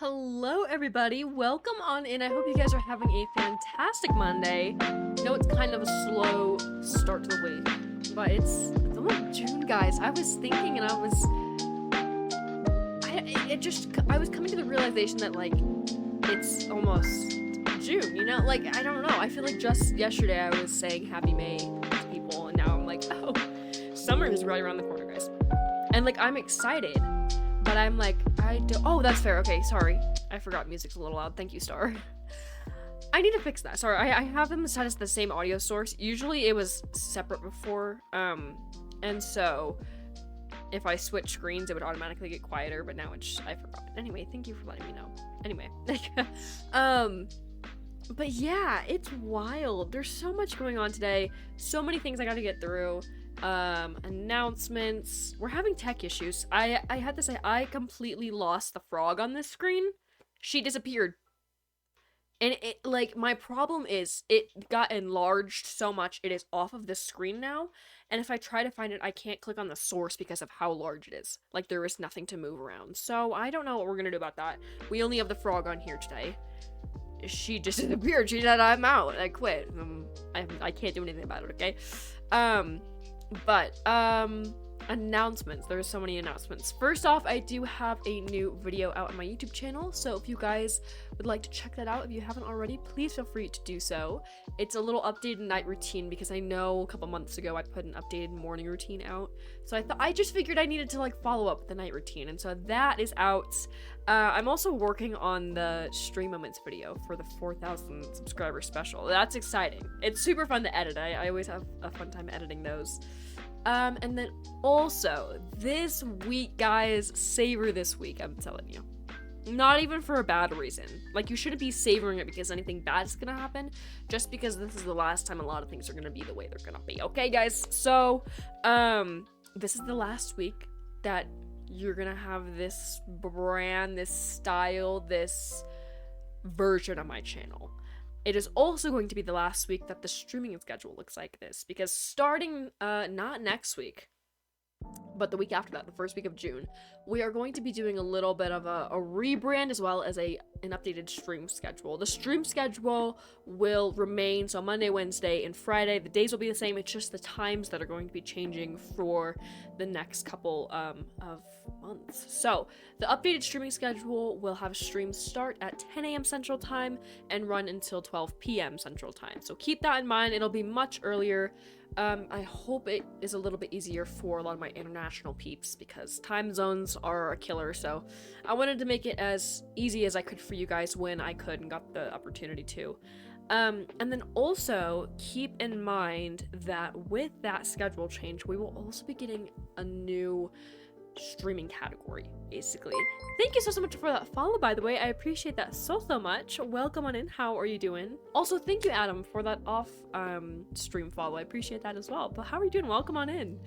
Hello, everybody. Welcome on in. I hope you guys are having a fantastic Monday. I know it's kind of a slow start to the week, but it's almost June, guys. I was thinking, and I was coming to the realization that like it's almost June. You know, like I don't know. I feel like just yesterday I was saying Happy May to people, and now I'm like, oh, summer is right around the corner, guys. And like I'm excited. But I'm like, oh, that's fair. Okay, sorry. I forgot music's a little loud. Thank you, Star. I need to fix that. Sorry, I have them set as the same audio source. Usually it was separate before. And so if I switch screens, it would automatically get quieter, but now I forgot. Anyway, thank you for letting me know. Anyway. But yeah, it's wild. There's so much going on today. So many things I gotta get through. Announcements. We're having tech issues. I had to say, I completely lost the frog on this screen. She disappeared. And it, like, my problem is, it got enlarged so much, it is off of the screen now, and if I try to find it, I can't click on the source because of how large it is. Like, there is nothing to move around. So, I don't know what we're gonna do about that. We only have the frog on here today. She just disappeared. She said, I'm out. I quit. I can't do anything about it, okay? But, announcements. There's so many announcements. First off, I do have a new video out on my YouTube channel, so if you guys would like to check that out, if you haven't already, please feel free to do so. It's a little updated night routine, because I know a couple months ago I put an updated morning routine out, so I just figured I needed to, like, follow up with the night routine, and so that is out. I'm also working on the stream moments video for the 4,000 subscriber special. That's exciting. It's super fun to edit. I always have a fun time editing those. And then also, this week, guys, savor this week, I'm telling you. Not even for a bad reason. Like, you shouldn't be savoring it because anything bad is gonna happen, just because this is the last time a lot of things are gonna be the way they're gonna be. Okay, guys? So, this is the last week that you're gonna have this brand, this style, this version of my channel. It is also going to be the last week that the streaming schedule looks like this, because starting, not next week, but the week after that, the first week of June, we are going to be doing a little bit of a rebrand as well as an updated stream schedule. The stream schedule will remain, so Monday, Wednesday, and Friday. The days will be the same, it's just the times that are going to be changing for the next couple of months. So, the updated streaming schedule will have streams start at 10 a.m. Central Time and run until 12 p.m. Central Time. So keep that in mind, it'll be much earlier. I hope it is a little bit easier for a lot of my international peeps, because time zones are a killer, so I wanted to make it as easy as I could for you guys when I could and got the opportunity to. And then also, keep in mind that with that schedule change, we will also be getting a new streaming category, basically. Thank you so much for that follow, by the way. I appreciate that so much. Welcome on in. How are you doing? Also, thank you, Adam, for that off stream follow. I appreciate that as well. But how are you doing? Welcome on in.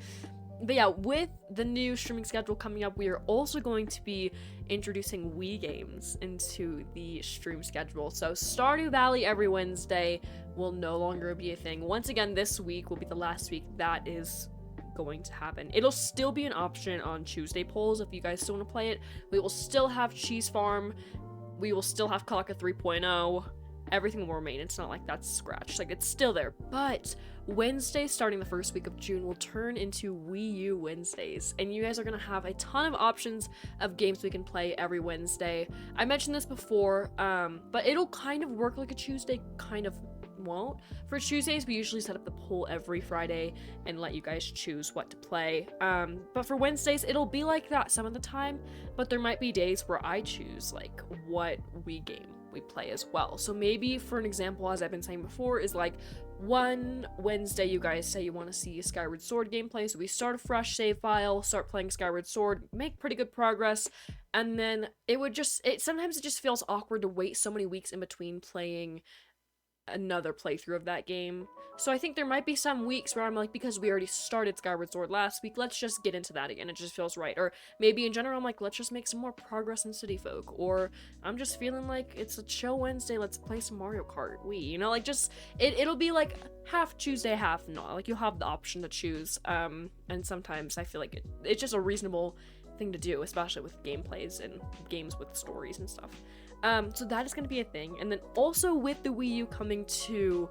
But yeah, with the new streaming schedule coming up, we are also going to be introducing Wii games into the stream schedule. So Stardew Valley every Wednesday will no longer be a thing. Once again, this week will be the last week that is going to happen. It'll still be an option on Tuesday polls if you guys still want to play it. We will still have Cheese Farm. We will still have Kaka 3.0. Everything will remain. It's not like that's scratched. Like, it's still there. But Wednesday, starting the first week of June, will turn into Wii U Wednesdays. And you guys are going to have a ton of options of games we can play every Wednesday. I mentioned this before, but it'll kind of work like a Tuesday, kind of won't. For Tuesdays, we usually set up the poll every Friday and let you guys choose what to play. But for Wednesdays, it'll be like that some of the time, but there might be days where I choose, like, what Wii game we play as well. So maybe, for an example, as I've been saying before, is like, one Wednesday you guys say you want to see Skyward Sword gameplay, so we start a fresh save file, start playing Skyward Sword, make pretty good progress, and then sometimes it just feels awkward to wait so many weeks in between playing another playthrough of that game. So I think there might be some weeks where I'm like, because we already started Skyward Sword last week, let's just get into that again. It just feels right. Or maybe in general, I'm like, let's just make some more progress in City Folk. Or I'm just feeling like it's a chill Wednesday, let's play some Mario Kart Wii. You know, like, just, it'll be like half Tuesday, half not. Like, you'll have the option to choose. And sometimes I feel like it's just a reasonable thing to do, especially with gameplays and games with stories and stuff. So that is going to be a thing. And then also with the Wii U coming to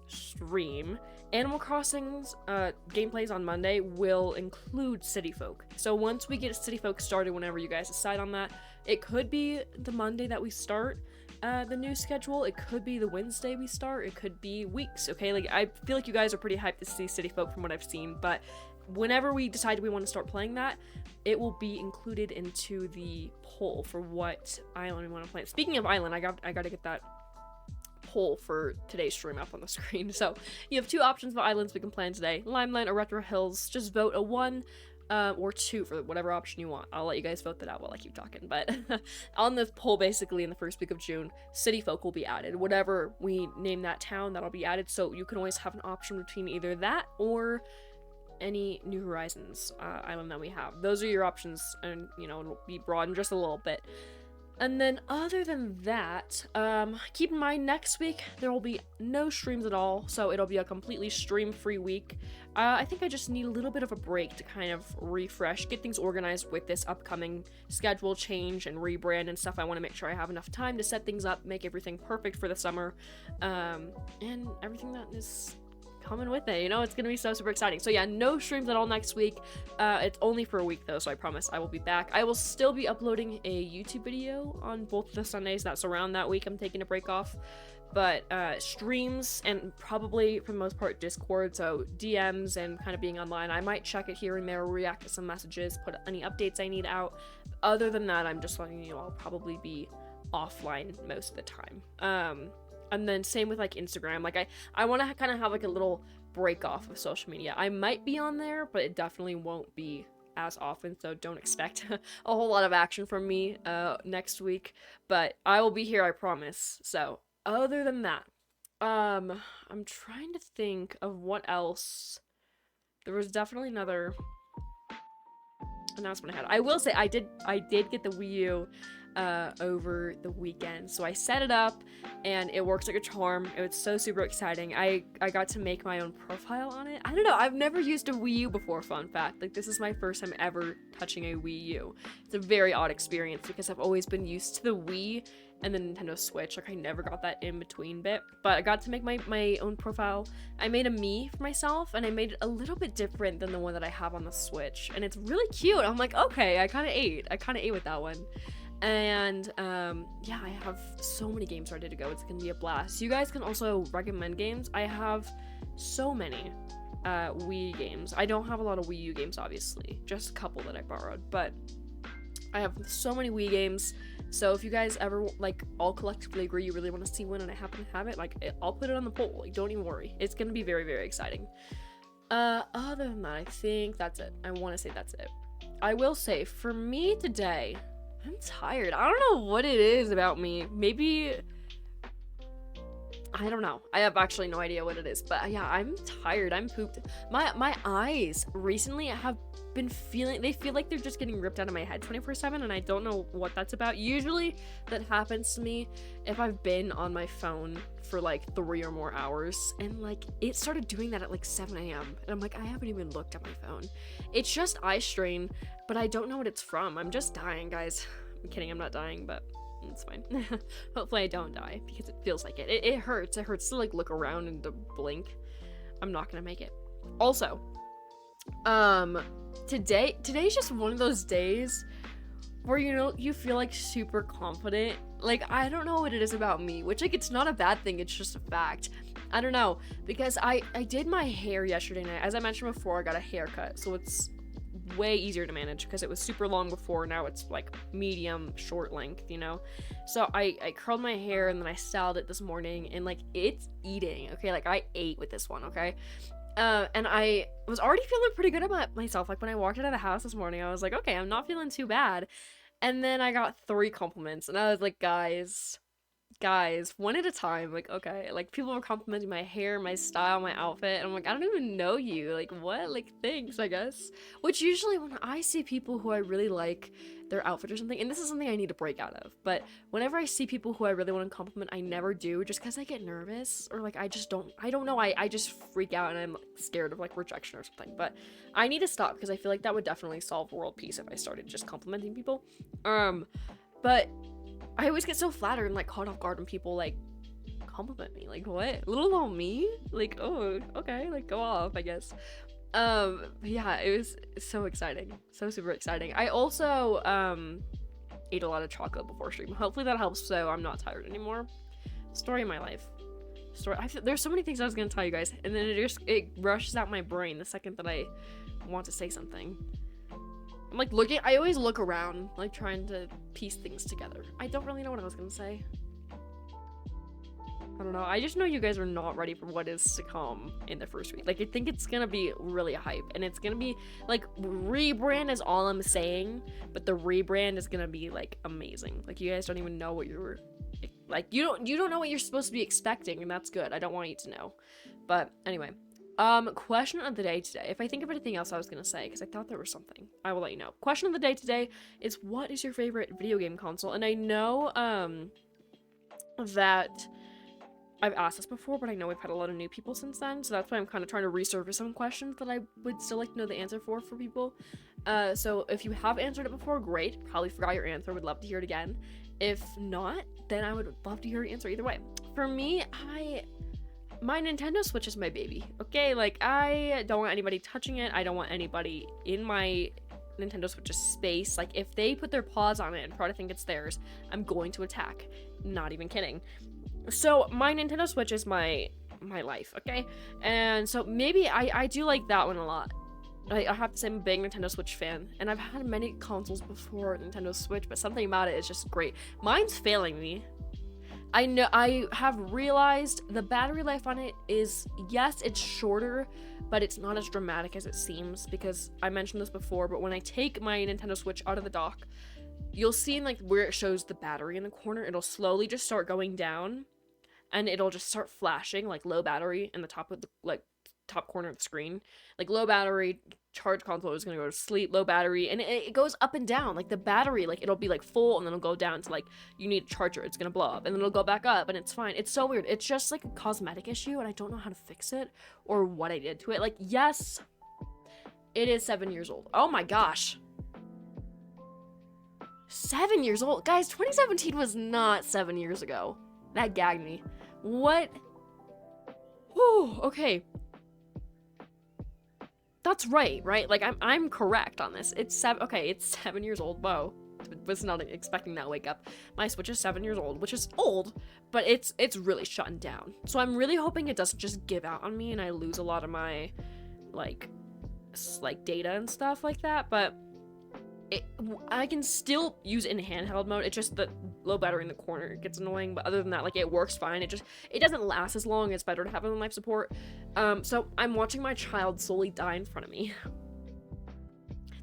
stream, Animal Crossing's gameplays on Monday will include City Folk. So once we get City Folk started, whenever you guys decide on that, it could be the Monday that we start the new schedule, it could be the Wednesday we start, it could be weeks, okay? Like, I feel like you guys are pretty hyped to see City Folk from what I've seen, but whenever we decide we want to start playing that, it will be included into the poll for what island we want to play. Speaking of island, I got to get that poll for today's stream up on the screen. So you have two options of islands we can plan today: Limeland or Retro Hills. Just vote a 1 or 2 for whatever option you want. I'll let you guys vote that out while I keep talking. But on this poll, basically in the first week of June, City Folk will be added. Whatever we name that town, that'll be added. So you can always have an option between either that or any New Horizons island that we have. Those are your options, and you know, it'll be broadened just a little bit. And then other than that, keep in mind next week there will be no streams at all, so it'll be a completely stream-free week. I think I just need a little bit of a break to kind of refresh, get things organized with this upcoming schedule change and rebrand and stuff. I want to make sure I have enough time to set things up, make everything perfect for the summer, and everything that is coming with it. You know, it's gonna be so super exciting. So yeah, no streams at all next week. It's only for a week though, so I promise I will be back. I will still be uploading a YouTube video on both the Sundays that surround that week I'm taking a break off, but streams and probably for the most part Discord, so DMs and kind of being online. I might check it here and there, react to some messages, put any updates I need out. Other than that, I'm just letting you know I'll probably be offline most of the time. And then same with like Instagram. Like I want to kind of have like a little break off of social media. I might be on there, but it definitely won't be as often, so don't expect a whole lot of action from me next week. But I will be here, I promise. So other than that, I'm trying to think of what else. There was definitely another announcement I had. I will say I did get the Wii U over the weekend, so I set it up and it works like a charm. It was so super exciting. I got to make my own profile on it. I don't know, I've never used a Wii U before, fun fact. Like, this is my first time ever touching a Wii U. It's a very odd experience because I've always been used to the Wii and the Nintendo Switch. Like, I never got that in between bit, but I got to make my own profile. I made a me for myself, and I made it a little bit different than the one that I have on the Switch, and it's really cute. I'm like, okay, I kind of ate with that one. And yeah, I have so many games ready to go. It's gonna be a blast. You guys can also recommend games. I have so many Wii games. I don't have a lot of Wii U games, obviously, just a couple that I borrowed, but I have so many Wii games. So if you guys ever like all collectively agree you really want to see one and I happen to have it, like, I'll put it on the poll. Like, don't even worry, it's gonna be very, very exciting. Other than that, I think that's it. I want to say that's it. I will say, for me today, I'm tired. I don't know what it is about me. Maybe, I don't know. I have actually no idea what it is, but yeah, I'm tired. I'm pooped. My eyes recently have been feeling, they feel like they're just getting ripped out of my head 24/7, and I don't know what that's about. Usually that happens to me if I've been on my phone for like 3 or more hours, and like it started doing that at like 7 a.m. and I'm like, I haven't even looked at my phone. It's just eye strain, but I don't know what it's from. I'm just dying, guys. I'm kidding, I'm not dying, but it's fine. Hopefully I don't die, because it feels like it. It hurts. It hurts to like look around and to blink. I'm not gonna make it. Also, today's just one of those days where, you know, you feel like super confident. Like, I don't know what it is about me, which, like, it's not a bad thing, it's just a fact. I don't know, because I did my hair yesterday night. As I mentioned before, I got a haircut, so it's way easier to manage because it was super long before. Now it's like medium short length, you know. So I curled my hair and then I styled it this morning, and like, it's eating, okay? Like, I ate with this one, okay? And I was already feeling pretty good about myself. Like, when I walked out of the house this morning, I was like, okay, I'm not feeling too bad. And then I got 3 compliments, and I was like, guys, guys, one at a time. Like, okay, like people were complimenting my hair, my style, my outfit, and I'm like, I don't even know you. Like, what? Like, thanks, I guess. Which usually when I see people who I really like their outfit or something, and this is something I need to break out of, but whenever I see people who I really want to compliment, I never do, just because I get nervous, or like I don't know, I just freak out and I'm like, scared of like rejection or something. But I need to stop because I feel like that would definitely solve world peace if I started just complimenting people. But I always get so flattered and like caught off guard when people like compliment me. Like, what? Little old me? Like, oh, okay, like go off, I guess. Yeah, it was so exciting. So super exciting. I also ate a lot of chocolate before stream. Hopefully that helps so I'm not tired anymore. Story of my life. There's so many things I was gonna tell you guys, and then it rushes out my brain the second that I want to say something. I'm like I always look around, like trying to piece things together. I don't really know what I was gonna say. I don't know. I just know you guys are not ready for what is to come in the first week. Like, I think it's gonna be really hype, and it's gonna be like rebrand is all I'm saying, but the rebrand is gonna be like amazing. Like, you guys don't even know what you're like. You don't know what you're supposed to be expecting, and that's good. I don't want you to know. But anyway. Question of the day today. If I think of anything else I was gonna say, because I thought there was something, I will let you know. Question of the day today is, what is your favorite video game console? And I know, that I've asked this before, but I know we've had a lot of new people since then, so that's why I'm kind of trying to resurface some questions that I would still like to know the answer for people. So if you have answered it before, great. Probably forgot your answer, would love to hear it again. If not, then I would love to hear your answer either way. For me, my Nintendo Switch is my baby, okay? Like, I don't want anybody touching it. I don't want anybody in my Nintendo Switch's space. Like, if they put their paws on it and try to think it's theirs, I'm going to attack. Not even kidding. So, my Nintendo Switch is my life, okay? And so, maybe I do like that one a lot. I have to say I'm a big Nintendo Switch fan, and I've had many consoles before Nintendo Switch, but something about it is just great. Mine's failing me. I know I have realized the battery life on it is, yes, it's shorter, but it's not as dramatic as it seems, because I mentioned this before, but when I take my Nintendo Switch out of the dock, you'll see like where it shows the battery in the corner, it'll slowly just start going down, and it'll just start flashing like low battery in the top of the top corner of the screen, like low battery, charge console is gonna go to sleep, low battery, and it goes up and down. Like the battery, like it'll be like full and then it'll go down to like you need a charger, it's gonna blow up, and then it'll go back up and it's fine. It's so weird. It's just like a cosmetic issue and I don't know how to fix it or what I did to it. Like, yes, it is 7 years old. Oh my gosh, 7 years old, guys. 2017 was not 7 years ago. That gagged me. What? Whew, okay. That's right? Like, I'm correct on this. It's 7 years old. Whoa. Was not expecting that wake up. My Switch is 7 years old, which is old, but it's really shutting down. So I'm really hoping it doesn't just give out on me and I lose a lot of my, like data and stuff like that, but I can still use it in handheld mode. It's just the low battery in the corner gets annoying, but other than that, like, it works fine. It doesn't last as long. It's better to have it on life support. So I'm watching my child slowly die in front of me.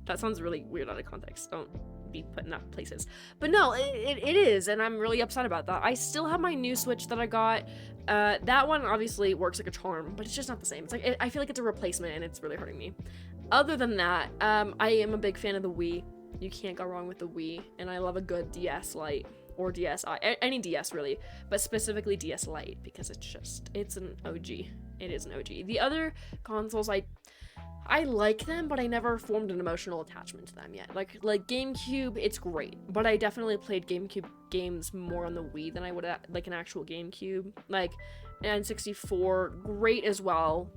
That sounds really weird out of context. Don't be put in that places. But no, it is, and I'm really upset about that. I still have my new Switch that I got. That one obviously works like a charm, but it's just not the same. It's like, I feel like it's a replacement, and it's really hurting me. Other than that, I am a big fan of the Wii. You can't go wrong with the Wii, and I love a good DS Lite or DSi, any DS really, but specifically DS Lite because it's an OG. It is an OG. The other consoles, I like them, but I never formed an emotional attachment to them yet. Like GameCube, it's great, but I definitely played GameCube games more on the Wii than I would like an actual GameCube. Like N64, great as well,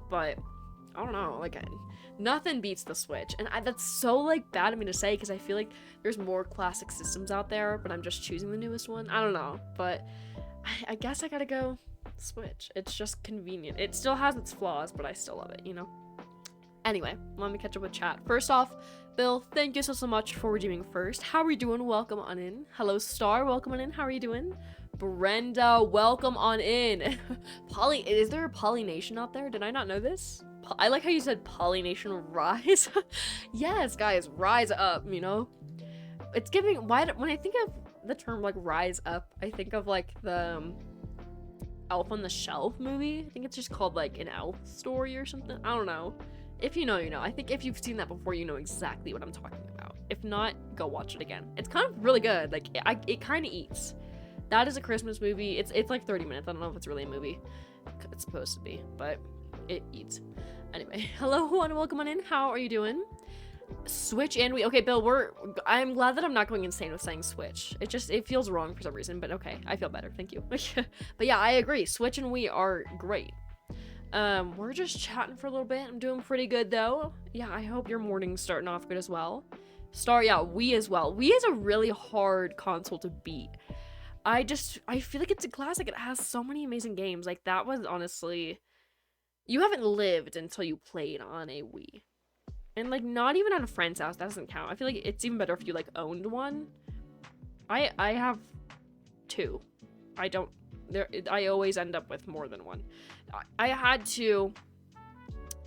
but I don't know, like nothing beats the Switch, and that's so like bad of me to say because I feel like there's more classic systems out there, but I'm just choosing the newest one. I don't know, but I guess I gotta go Switch. It's just convenient. It still has its flaws, but I still love it, you know? Anyway, let me catch up with chat. First off, Bill, thank you so much for redeeming first. How are you doing? Welcome on in. Hello, Star. Welcome on in. How are you doing? Brenda, welcome on in. Is there a Polynation out there? Did I not know this? I like how you said Polynation rise. Yes, guys, rise up, you know? It's giving, when I think of the term like rise up, I think of like the Elf on the Shelf movie. I think it's just called like an elf story or something. I don't know. If you know, you know. I think if you've seen that before, you know exactly what I'm talking about. If not, go watch it again. It's kind of really good. Like it kind of eats. That is a Christmas movie. It's like 30 minutes. I don't know if it's really a movie. It's supposed to be, but it eats. Anyway, hello and welcome on in. How are you doing? Switch and Wii. Okay, Bill, I'm glad that I'm not going insane with saying Switch. It feels wrong for some reason, but okay, I feel better. Thank you. But yeah, I agree. Switch and Wii are great. We're just chatting for a little bit. I'm doing pretty good though. Yeah, I hope your morning's starting off good as well. Yeah, Wii as well. Wii is a really hard console to beat. I feel like it's a classic. It has so many amazing games. Like, that was honestly, you haven't lived until you played on a Wii. And like, not even at a friend's house, that doesn't count. I feel like it's even better if you like owned one. I have two. I always end up with more than one. I had two,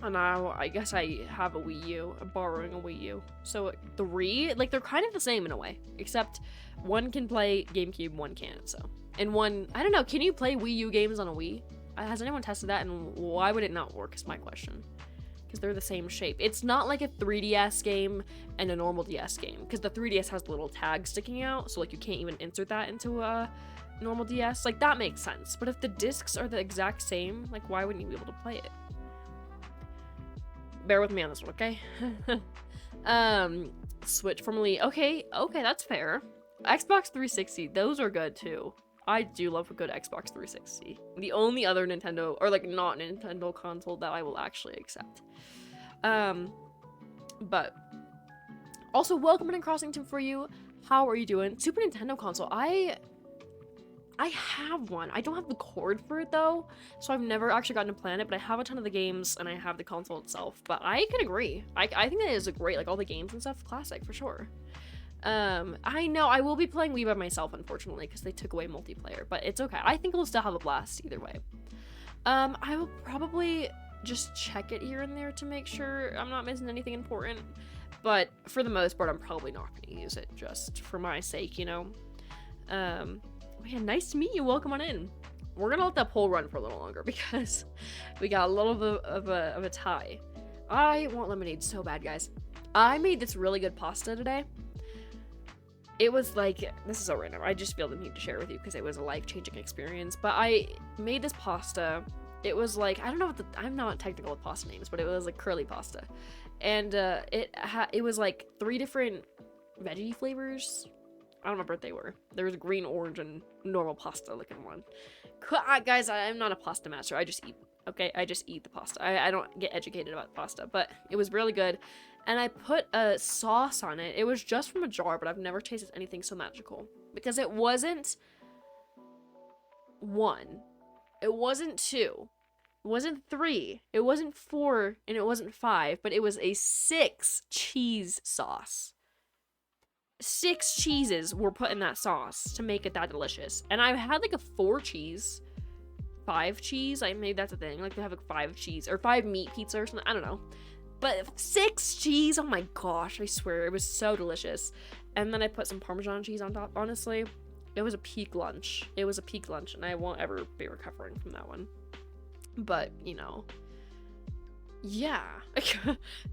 and now I guess I have a Wii U. I'm borrowing a Wii U. So 3, like, they're kind of the same in a way, except one can play GameCube, one can't. So, and one, I don't know, can you play Wii U games on a Wii? Has anyone tested that, and why would it not work is my question. Because they're the same shape. It's not like a 3DS game and a normal DS game, because the 3DS has the little tag sticking out, so like you can't even insert that into a normal DS. Like, that makes sense. But if the discs are the exact same, like, why wouldn't you be able to play it? Bear with me on this one, okay? Switch formerly. Okay, that's fair. Xbox 360, those are good too. I do love a good Xbox 360. The only other Nintendo, or like not Nintendo console that I will actually accept. But also welcome in Crossington for you. How are you doing? Super Nintendo console. I have one. I don't have the cord for it though, so I've never actually gotten to plan it, but I have a ton of the games and I have the console itself. But I can agree. I think that is a great, like, all the games and stuff, classic for sure. I know I will be playing Wii by myself, unfortunately, because they took away multiplayer, but it's okay. I think we'll still have a blast either way. I will probably just check it here and there to make sure I'm not missing anything important, but for the most part, I'm probably not going to use it just for my sake, you know? Man, nice to meet you. Welcome on in. We're gonna let that poll run for a little longer because we got a little bit of a tie. I want lemonade so bad, guys. I made this really good pasta today. It was like, this is so random. I just feel the need to share with you because it was a life-changing experience. But I made this pasta. It was like, I don't know what I'm not technical with pasta names, but it was like curly pasta. And it was like 3 different veggie flavors. I don't remember what they were. There was green, orange, and normal pasta looking one. Guys, I'm not a pasta master. I just eat. Okay, I just eat the pasta. I don't get educated about pasta, but it was really good. And I put a sauce on it. It was just from a jar, but I've never tasted anything so magical. Because it wasn't 1. It wasn't 2. It wasn't 3. It wasn't 4. And it wasn't 5. But it was a 6 cheese sauce. 6 cheeses were put in that sauce to make it that delicious. And I had like a 4 cheese, 5 cheese. I made that's a thing. Like, they have like 5 cheese or 5 meat pizza or something. I don't know. But 6 cheese, oh my gosh, I swear, it was so delicious. And then I put some Parmesan cheese on top. Honestly, it was a peak lunch. It was a peak lunch, and I won't ever be recovering from that one. But, you know, yeah.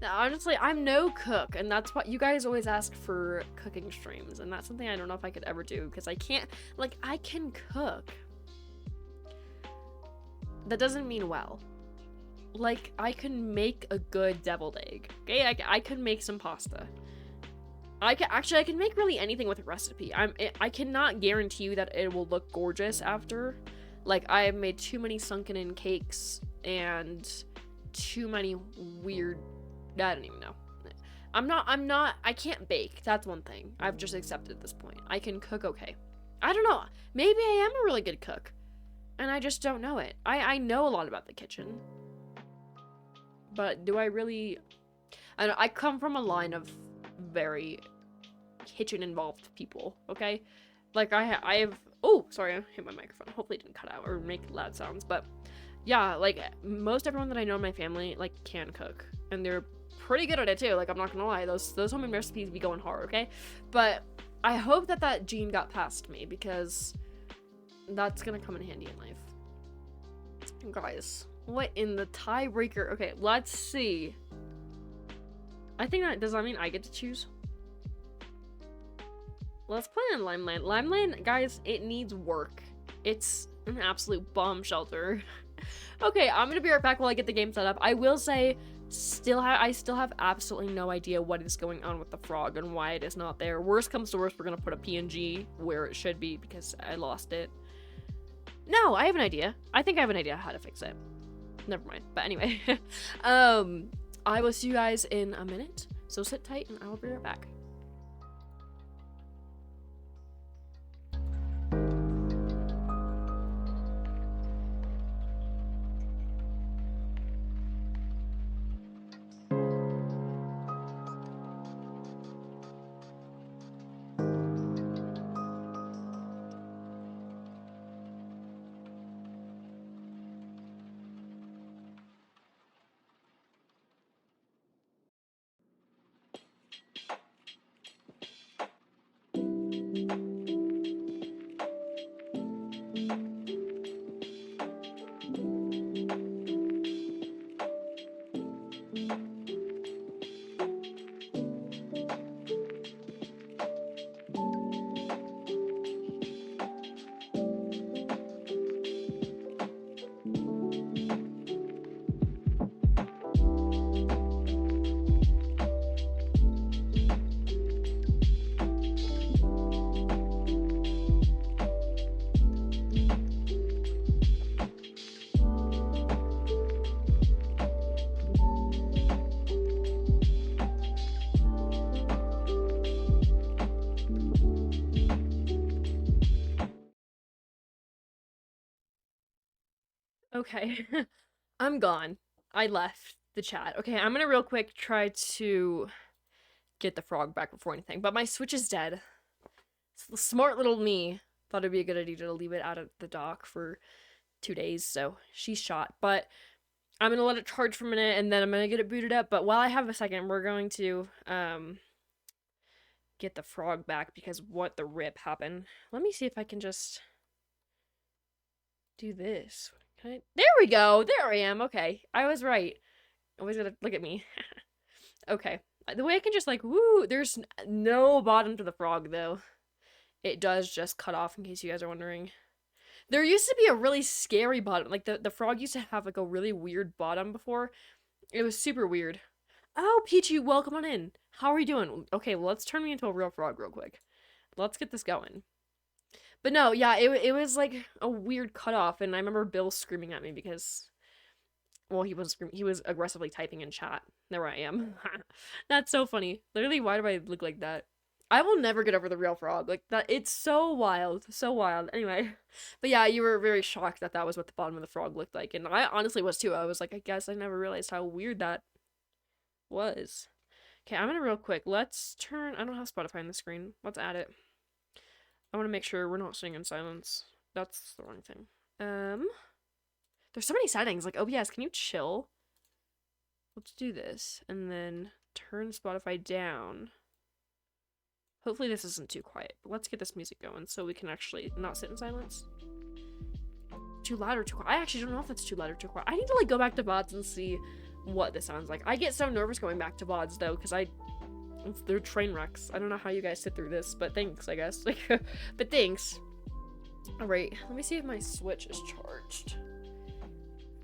Honestly, I'm no cook, and that's what you guys always ask for, cooking streams. And that's something I don't know if I could ever do, because I can't, like, I can cook. That doesn't mean well. Like, I can make a good deviled egg, okay? I can make some pasta. I can make really anything with a recipe. I cannot guarantee you that it will look gorgeous after. Like, I have made too many sunken in cakes and too many weird, I don't even know. I can't bake. That's one thing I've just accepted at this point. I can cook okay. I don't know. Maybe I am a really good cook, and I just don't know it. I know a lot about the kitchen. But do I really... I come from a line of very kitchen-involved people, okay? Like, I have... Oh, sorry, I hit my microphone. Hopefully it didn't cut out or make loud sounds. But, yeah, like, most everyone that I know in my family, like, can cook. And they're pretty good at it, too. Like, I'm not gonna lie. Those homemade recipes be going hard, okay? But I hope that that gene got past me, because that's gonna come in handy in life. Guys, what in the tiebreaker? Okay, let's see. I think that, does that mean I get to choose? Let's play on Limeland. Limeland, guys, it needs work. It's an absolute bomb shelter. Okay, I'm gonna be right back while I get the game set up. I will say, I still have absolutely no idea what is going on with the frog and why it is not there. Worst comes to worst, we're gonna put a PNG where it should be because I lost it. No, I have an idea. I think I have an idea how to fix it. Never mind. But anyway, I will see you guys in a minute. So sit tight and I will be right back. Okay, I'm gone. I left the chat. Okay, I'm gonna real quick try to get the frog back before anything, but my Switch is dead. Smart little me thought it'd be a good idea to leave it out of the dock for 2 days, so she's shot. But I'm gonna let it charge for a minute, and then I'm gonna get it booted up. But while I have a second, we're going to get the frog back, because what the rip happened. Let me see if I can just do this. Can I? There we go. There I am. Okay, I was right. Always gotta look at me. Okay, the way I can just like, woo, there's no bottom to the frog though. It does just cut off, in case you guys are wondering. There used to be a really scary bottom. Like, the frog used to have, like, a really weird bottom before. It was super weird. Oh, Peachy, welcome on in. How are you doing? Okay, well, let's turn me into a real frog real quick. Let's get this going. But no, yeah, it was, like, a weird cutoff, and I remember Bill screaming at me because... Well, he was aggressively typing in chat. There I am. That's so funny. Literally, why do I look like that? I will never get over the real frog. Like, that, it's so wild. So wild. Anyway. But yeah, you were very shocked that that was what the bottom of the frog looked like. And I honestly was too. I was like, I guess I never realized how weird that was. Okay, I'm gonna real quick. Let's turn... I don't have Spotify on the screen. Let's add it. I want to make sure we're not sitting in silence. That's the wrong thing. There's so many settings. Like, OBS, can you chill? Let's do this. And then turn Spotify down. Hopefully this isn't too quiet, but let's get this music going so we can actually not sit in silence. Too loud or too quiet? I actually don't know if it's too loud or too quiet. I need to, like, go back to VODs and see what this sounds like. I get so nervous going back to VODs, though, because they're train wrecks. I don't know how you guys sit through this, but thanks, I guess. Like, but thanks. Alright, let me see if my Switch is charged.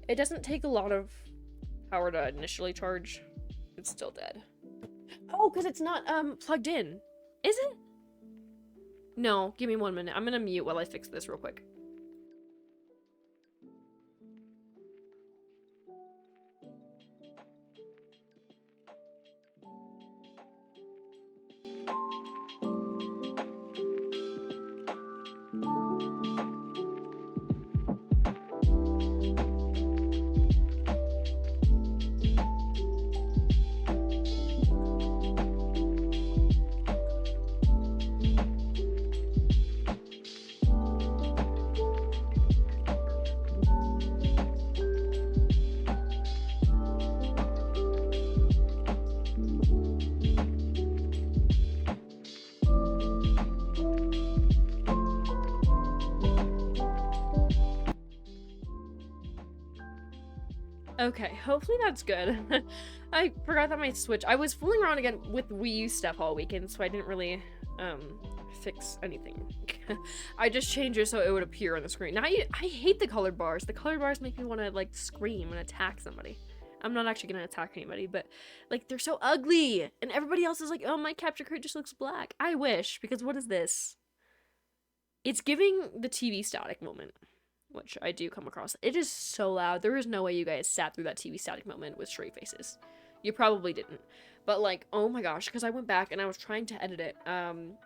It doesn't take a lot of power to initially charge. It's still dead. Oh, because it's not, plugged in. Is it? No, give me 1 minute. I'm gonna mute while I fix this real quick. Okay, hopefully that's good. I forgot that my Switch... I was fooling around again with Wii U stuff all weekend, so I didn't really, fix anything. I just changed it so it would appear on the screen. Now, I hate the colored bars. The colored bars make me want to, like, scream and attack somebody. I'm not actually gonna attack anybody, but, like, they're so ugly! And everybody else is like, oh, my capture card just looks black. I wish, because what is this? It's giving the TV static moment, which I do come across. It is so loud. There is no way you guys sat through that TV static moment with straight faces. You probably didn't. But, like, oh my gosh, because I went back and I was trying to edit it,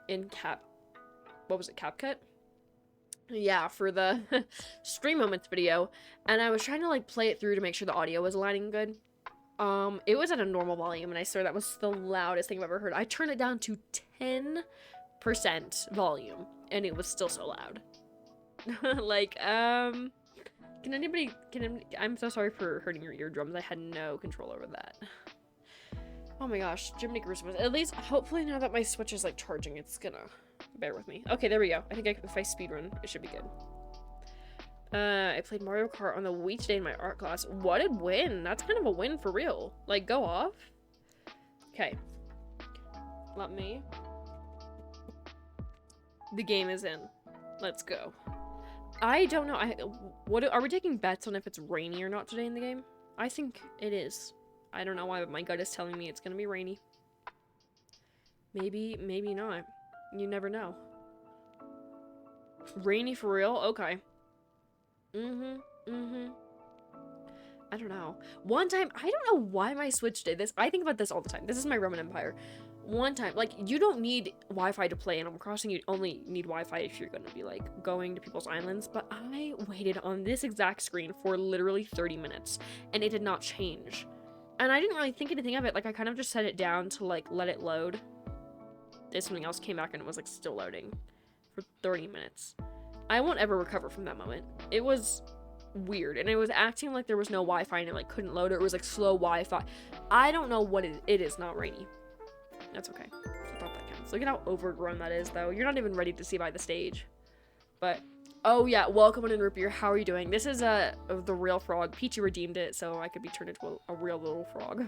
in what was it, CapCut? Yeah, for the stream moments video, and I was trying to, like, play it through to make sure the audio was aligning good. It was at a normal volume, and I swear that was the loudest thing I've ever heard. I turned it down to 10% volume, and it was still so loud. Like, I'm so sorry for hurting your eardrums. I had no control over that. Oh my gosh, Jiminy Christmas. At least, hopefully now that my Switch is, like, charging, it's gonna bear with me. Okay, there we go. I think if I speedrun, it should be good. I played Mario Kart on the Wii today in my art class. What a win! That's kind of a win for real. Like, go off. Okay. Let me... The game is in. Let's go. I don't know. What are we taking bets on if it's rainy or not today in the game? I think it is. I don't know why, but my gut is telling me it's gonna be rainy. Maybe not. You never know. Rainy for real? Okay. I don't know. One time, I don't know why my Switch did this. I think about this all the time. This is my Roman Empire. One time, like, you don't need Wi-Fi to play Animal Crossing. You only need Wi-Fi if you're gonna be, like, going to people's islands. But I waited on this exact screen for literally 30 minutes, and it did not change. And I didn't really think anything of it. Like, I kind of just set it down to, like, let it load. Then something else came back and it was, like, still loading for 30 minutes. I won't ever recover from that moment. It was weird, and it was acting like there was no Wi-Fi and it, like, couldn't load, or it was, like, slow Wi-Fi. I don't know what it is not rainy. That's okay. I thought that counts. Look at how overgrown that is, though. You're not even ready to see by the stage. But, oh yeah, welcome in Root Beer. How are you doing? This is, the real frog. Peachy redeemed it, so I could be turned into a real little frog.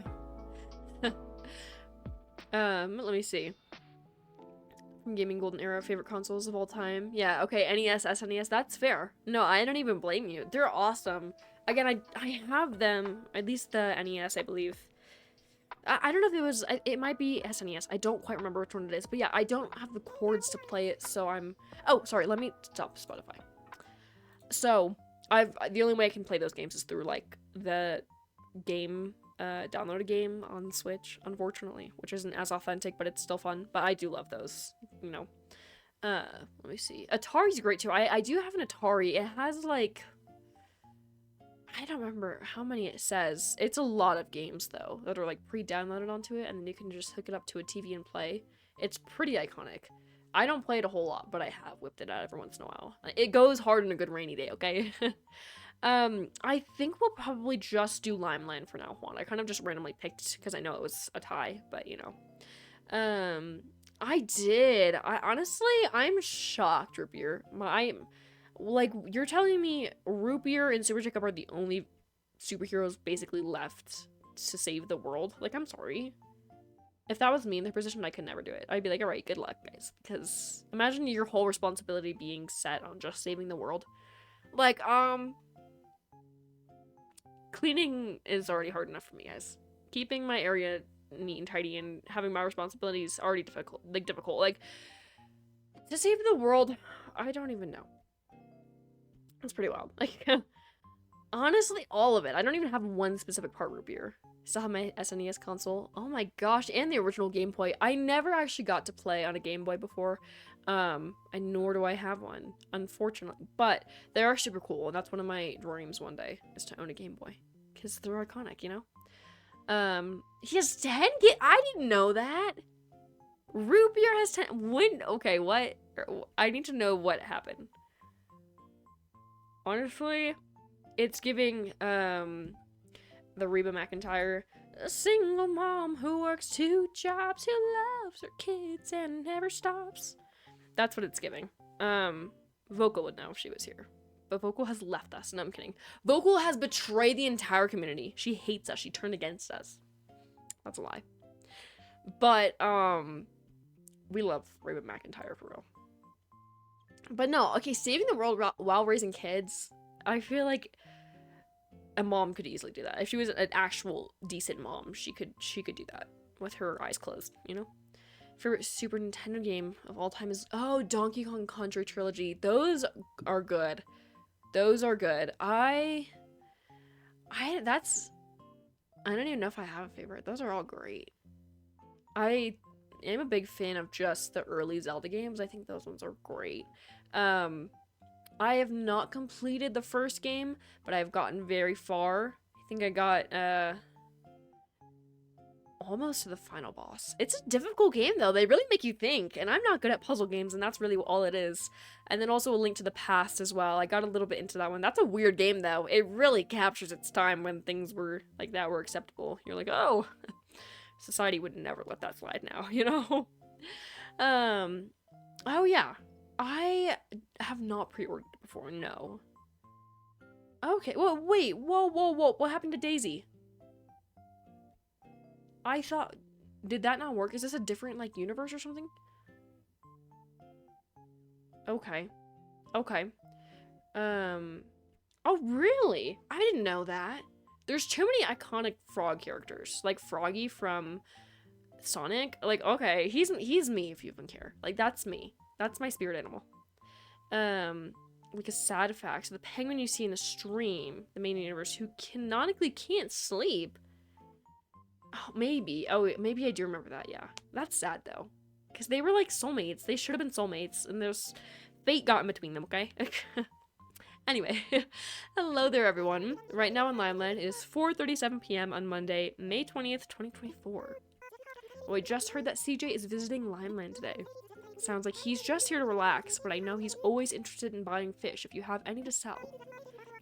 Let me see. Gaming Golden Era, favorite consoles of all time. Yeah, okay, NES, SNES, that's fair. No, I don't even blame you. They're awesome. Again, I have them, at least the NES, I believe. I don't know if it was, it might be SNES. I don't quite remember which one it is, but yeah, I don't have the cords to play it, so oh, sorry, let me stop Spotify. So, the only way I can play those games is through, like, the game, download a game on Switch, unfortunately, which isn't as authentic, but it's still fun. But I do love those, you know. Let me see. Atari's great too. I do have an Atari. It has, like, I don't remember how many it says. It's a lot of games, though, that are, like, pre-downloaded onto it, and then you can just hook it up to a TV and play. It's pretty iconic. I don't play it a whole lot, but I have whipped it out every once in a while. It goes hard on a good rainy day, okay? I think we'll probably just do Limeline for now on. I kind of just randomly picked because I know it was a tie, but, you know. Honestly, I'm shocked, Root Beer. Like, you're telling me Root Beer and Super Jacob are the only superheroes basically left to save the world? Like, I'm sorry. If that was me in their position, I could never do it. I'd be like, alright, good luck, guys. Because imagine your whole responsibility being set on just saving the world. Like, cleaning is already hard enough for me, guys. Keeping my area neat and tidy and having my responsibilities already difficult. Like, to save the world, I don't even know. It's pretty wild. Like, honestly, all of it. I don't even have one specific part, Root Beer. Still have my SNES console. Oh my gosh, and the original Game Boy. I never actually got to play on a Game Boy before. And nor do I have one, unfortunately. But they are super cool, and that's one of my dreams one day, is to own a Game Boy. Because they're iconic, you know? He has 10 I didn't know that! Root Beer has 10- When? Okay, what? I need to know what happened. Honestly, it's giving, the Reba McEntire, a single mom who works 2 jobs, who loves her kids and never stops. That's what it's giving. Vocal would know if she was here. but Vocal has left us. No, I'm kidding. Vocal has betrayed the entire community. She hates us. She turned against us. That's a lie. But, we love Raven McIntyre for real. But no, okay, saving the world while raising kids, I feel like a mom could easily do that. If she was an actual decent mom, she could do that with her eyes closed, you know? Favorite Super Nintendo game of all time is, oh, Donkey Kong Country Trilogy. Those are good. Those are good. I don't even know if I have a favorite. Those are all great. I am a big fan of just the early Zelda games. I think those ones are great. I have not completed the first game, but I've gotten very far. I think I got, almost to the final boss. It's a difficult game, though. They really make you think, and I'm not good at puzzle games, and that's really all it is. And then also A Link to the Past as well. I got a little bit into that one. That's a weird game, though. It really captures its time when things were like that were acceptable. You're like, oh, society would never let that slide now, you know? Oh yeah. I have not pre-ordered it before, no. Okay, well, wait, whoa, what happened to Daisy? I thought, did that not work? Is this a different, like, universe or something? Okay. Okay. Oh, really? I didn't know that. There's too many iconic frog characters. Like, Froggy from Sonic. Like, okay, he's me if you even care. Like, that's me. That's my spirit animal. Like a sad fact, so the penguin you see in the stream, the main universe, who canonically can't sleep. Oh, maybe. Oh, maybe I do remember that, yeah. That's sad, though. Because they were, like, soulmates. They should have been soulmates, and there's... fate got in between them, okay? Anyway, hello there, everyone. Right now in Limeland, it is 4:37 p.m. on Monday, May 20th, 2024. Well, I just heard that CJ is visiting Limeland today. Sounds like he's just here to relax, but I know he's always interested in buying fish if you have any to sell.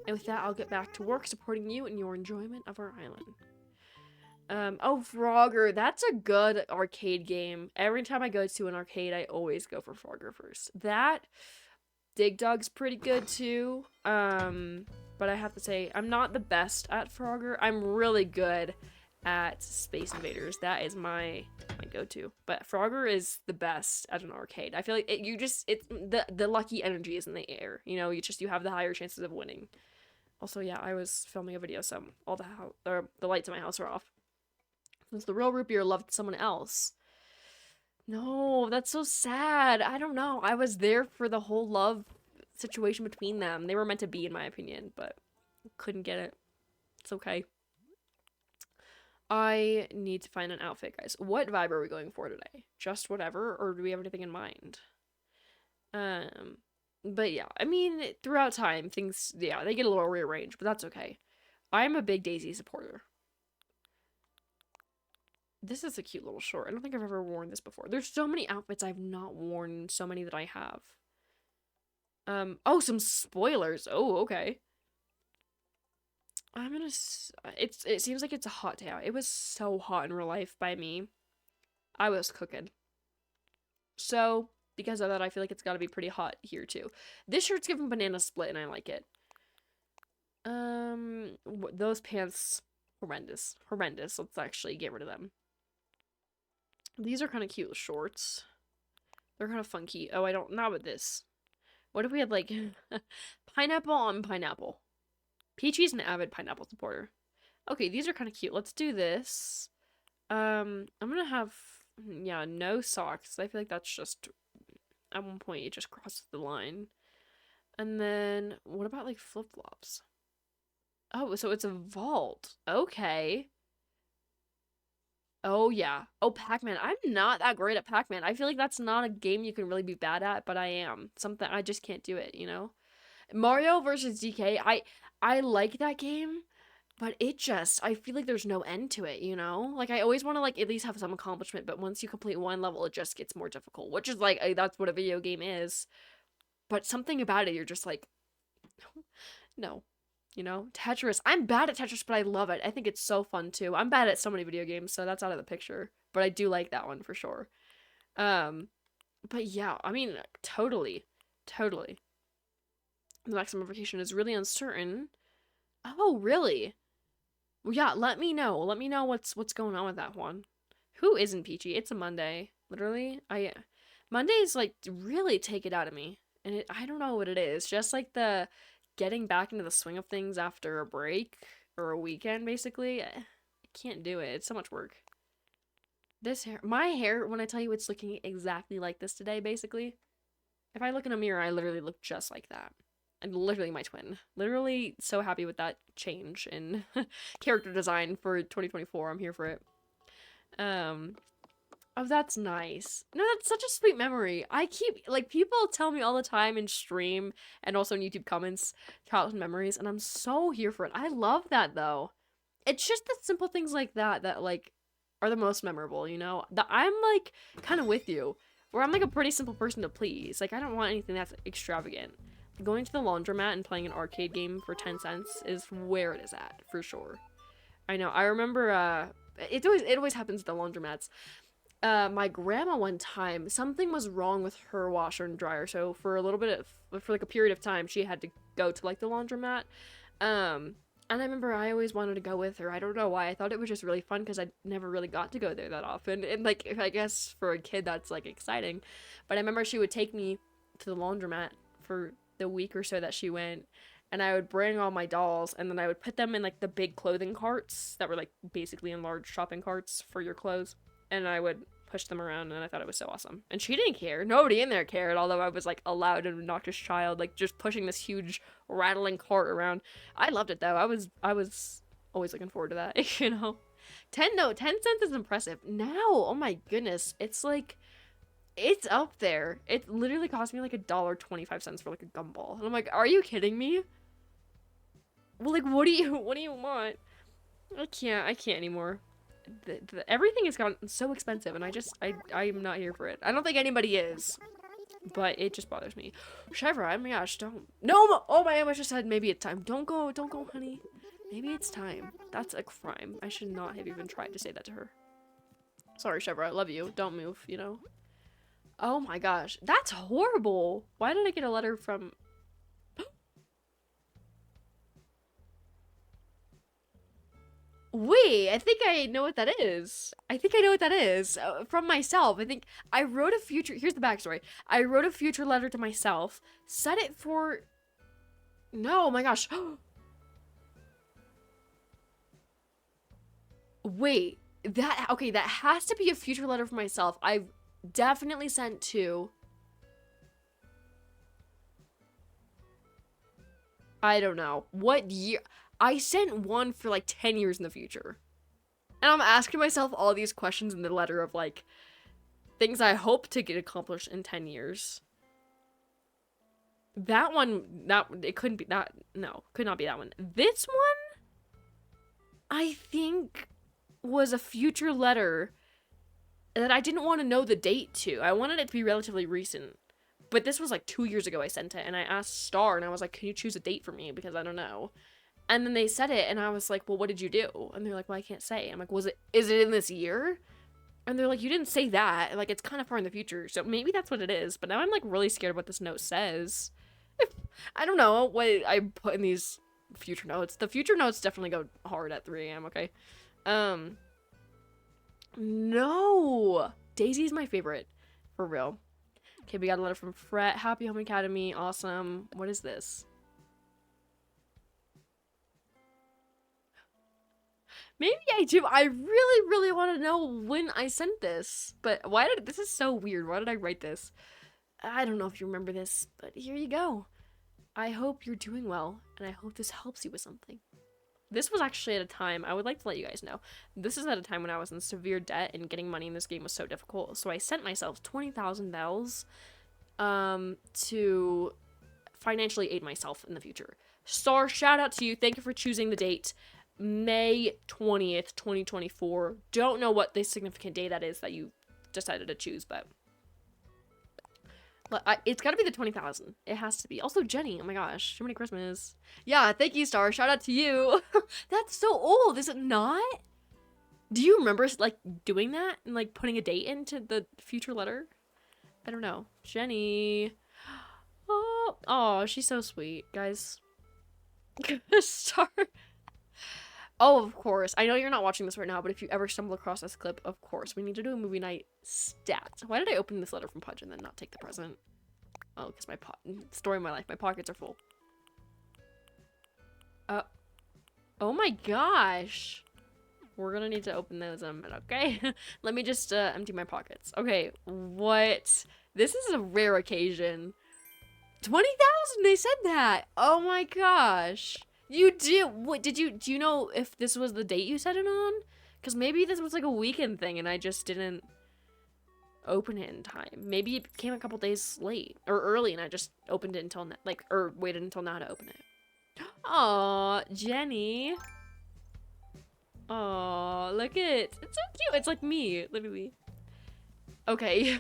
And with that, I'll get back to work supporting you in your enjoyment of our island. Oh, Frogger, that's a good arcade game. Every time I go to an arcade, I always go for Frogger first. That, Dig Dug's pretty good too. But I have to say, I'm not the best at Frogger. I'm really good at Space Invaders. That is my go-to. But Frogger is the best at an arcade. I feel like it's the lucky energy is in the air. You know, you have the higher chances of winning. Also, yeah, I was filming a video, so all the lights in my house are off. Since the real root beer loved someone else. No, that's so sad. I don't know. I was there for the whole love situation between them. They were meant to be, in my opinion, but couldn't get it. It's okay. I need to find an outfit, guys. What vibe are we going for today? Just whatever, or do we have anything in mind? But yeah, I mean, throughout time, things, yeah, they get a little rearranged, but that's okay. I'm a big Daisy supporter. This is a cute little short. I don't think I've ever worn this before. There's so many outfits I've not worn, so many that I have. Oh, some spoilers. Oh, okay. I'm gonna, it seems like it's a hot day out. It was so hot in real life by me. I was cooking. So, because of that, I feel like it's gotta be pretty hot here too. This shirt's giving banana split and I like it. Those pants, horrendous. Horrendous. Let's actually get rid of them. These are kind of cute shorts. They're kind of funky. Oh, not with this. What if we had, like, pineapple on pineapple? Peachy's an avid pineapple supporter. Okay, these are kind of cute. Let's do this. I'm gonna have, yeah, no socks. I feel like that's just, at one point, it just crosses the line. And then, what about, like, flip-flops? Oh, so it's a vault. Okay. Oh, yeah. Oh, Pac-Man. I'm not that great at Pac-Man. I feel like that's not a game you can really be bad at, but I am. I just can't do it, you know? Mario versus DK, I like that game, but I feel like there's no end to it, you know? Like, I always want to, like, at least have some accomplishment, but once you complete one level, it just gets more difficult, which is, like, that's what a video game is. But something about it, you're just like, no. You know, Tetris. I'm bad at Tetris, but I love it. I think it's so fun too. I'm bad at so many video games, so that's out of the picture. But I do like that one for sure. But yeah, I mean, totally. The maximum vacation is really uncertain. Oh, really? Well, yeah, let me know. Let me know what's going on with that one. Who isn't peachy? It's a Monday. Literally, Mondays like really take it out of me. And I don't know what it is. Just like the getting back into the swing of things after a break or a weekend basically. I can't do it. It's so much work. This hair, my hair, when I tell you it's looking exactly like this today basically. If I look in a mirror, I literally look just like that. And literally my twin. Literally so happy with that change in character design for 2024. I'm here for it. Oh, that's nice. No, that's such a sweet memory. I keep, like, people tell me all the time in stream and also in YouTube comments, childhood memories, and I'm so here for it. I love that, though. It's just the simple things like that that, like, are the most memorable, you know? That I'm, like, kind of with you. Where I'm, like, a pretty simple person to please. Like, I don't want anything that's extravagant. Going to the laundromat and playing an arcade game for 10 cents is where it is at, for sure. I know. I remember, it always happens at the laundromats. My grandma one time, something was wrong with her washer and dryer, so for a little bit for like a period of time, she had to go to like the laundromat. And I remember I always wanted to go with her. I don't know why. I thought it was just really fun because I never really got to go there that often. And like, I guess for a kid that's like exciting. But I remember she would take me to the laundromat for the week or so that she went, and I would bring all my dolls, and then I would put them in like the big clothing carts that were like basically in large shopping carts for your clothes. And I would push them around, and I thought it was so awesome. And she didn't care. Nobody in there cared, although I was, like, a loud and obnoxious child, like, just pushing this huge, rattling cart around. I loved it, though. I was always looking forward to that, you know? 10 cents is impressive. Now, oh my goodness, it's, like, it's up there. It literally cost me, like, $1.25 for, like, a gumball. And I'm like, are you kidding me? Well, like, what do you want? I can't anymore. Everything has gotten so expensive, and I'm not here for it. I don't think anybody is, but it just bothers me. Chevra, oh my gosh, don't. No, oh my, I just said maybe it's time. Don't go, honey. Maybe it's time. That's a crime. I should not have even tried to say that to her. Sorry, Chevra, I love you. Don't move, you know? Oh my gosh, that's horrible. Why did I get a letter from... Wait, I think I know what that is. From myself. I think I wrote a future... Here's the backstory. I wrote a future letter to myself, set it for... No, oh my gosh. Wait, okay, that has to be a future letter for myself. I've definitely sent to... I don't know. What year? I sent one for like 10 years in the future. And I'm asking myself all these questions in the letter of like things I hope to get accomplished in 10 years. That one, it couldn't be that. No, could not be that one. This one, I think, was a future letter that I didn't want to know the date to. I wanted it to be relatively recent. But this was like 2 years ago I sent it, and I asked Star, and I was like, can you choose a date for me? Because I don't know. And then they said it, and I was like, well, what did you do? And they're like, well, I can't say. I'm like, is it in this year? And they're like, you didn't say that. Like, it's kind of far in the future, so maybe that's what it is. But now I'm like really scared of what this note says. I don't know what I put in these future notes. The future notes definitely go hard at 3 a.m., okay? No! Daisy's my favorite. For real. Okay, we got a letter from Fret. Happy Home Academy. Awesome. What is this? Maybe I do. I really, really want to know when I sent this. But this is so weird. Why did I write this? I don't know if you remember this, but here you go. I hope you're doing well, and I hope this helps you with something. This was actually at a time, I would like to let you guys know, this is at a time when I was in severe debt and getting money in this game was so difficult. So I sent myself 20,000 bells to financially aid myself in the future. Star, shout out to you. Thank you for choosing the date. May 20th, 2024. Don't know what the significant day that is that you decided to choose, but it's gotta be the 20,000. It has to be. Also, Jenny, oh my gosh, too many Christmas. Yeah, thank you, Star. Shout out to you. That's so old, is it not? Do you remember, like, doing that and, like, putting a date into the future letter? I don't know. Jenny. Oh, Oh, she's so sweet, guys. Star. Oh, of course. I know you're not watching this right now, but if you ever stumble across this clip, of course, we need to do a movie night stat. Why did I open this letter from Pudge and then not take the present? Oh, because story of my life. My pockets are full. Oh my gosh. We're gonna need to open those in a minute, okay? Let me just empty my pockets. Okay, what? This is a rare occasion. 20,000, they said that. Oh my gosh. You do, what, do you know if this was the date you set it on? Because maybe this was like a weekend thing and I just didn't open it in time. Maybe it came a couple days late or early and I just opened it until, or waited until now to open it. Aw, Jenny. Aw, look it. It's so cute. It's like me, literally. Okay.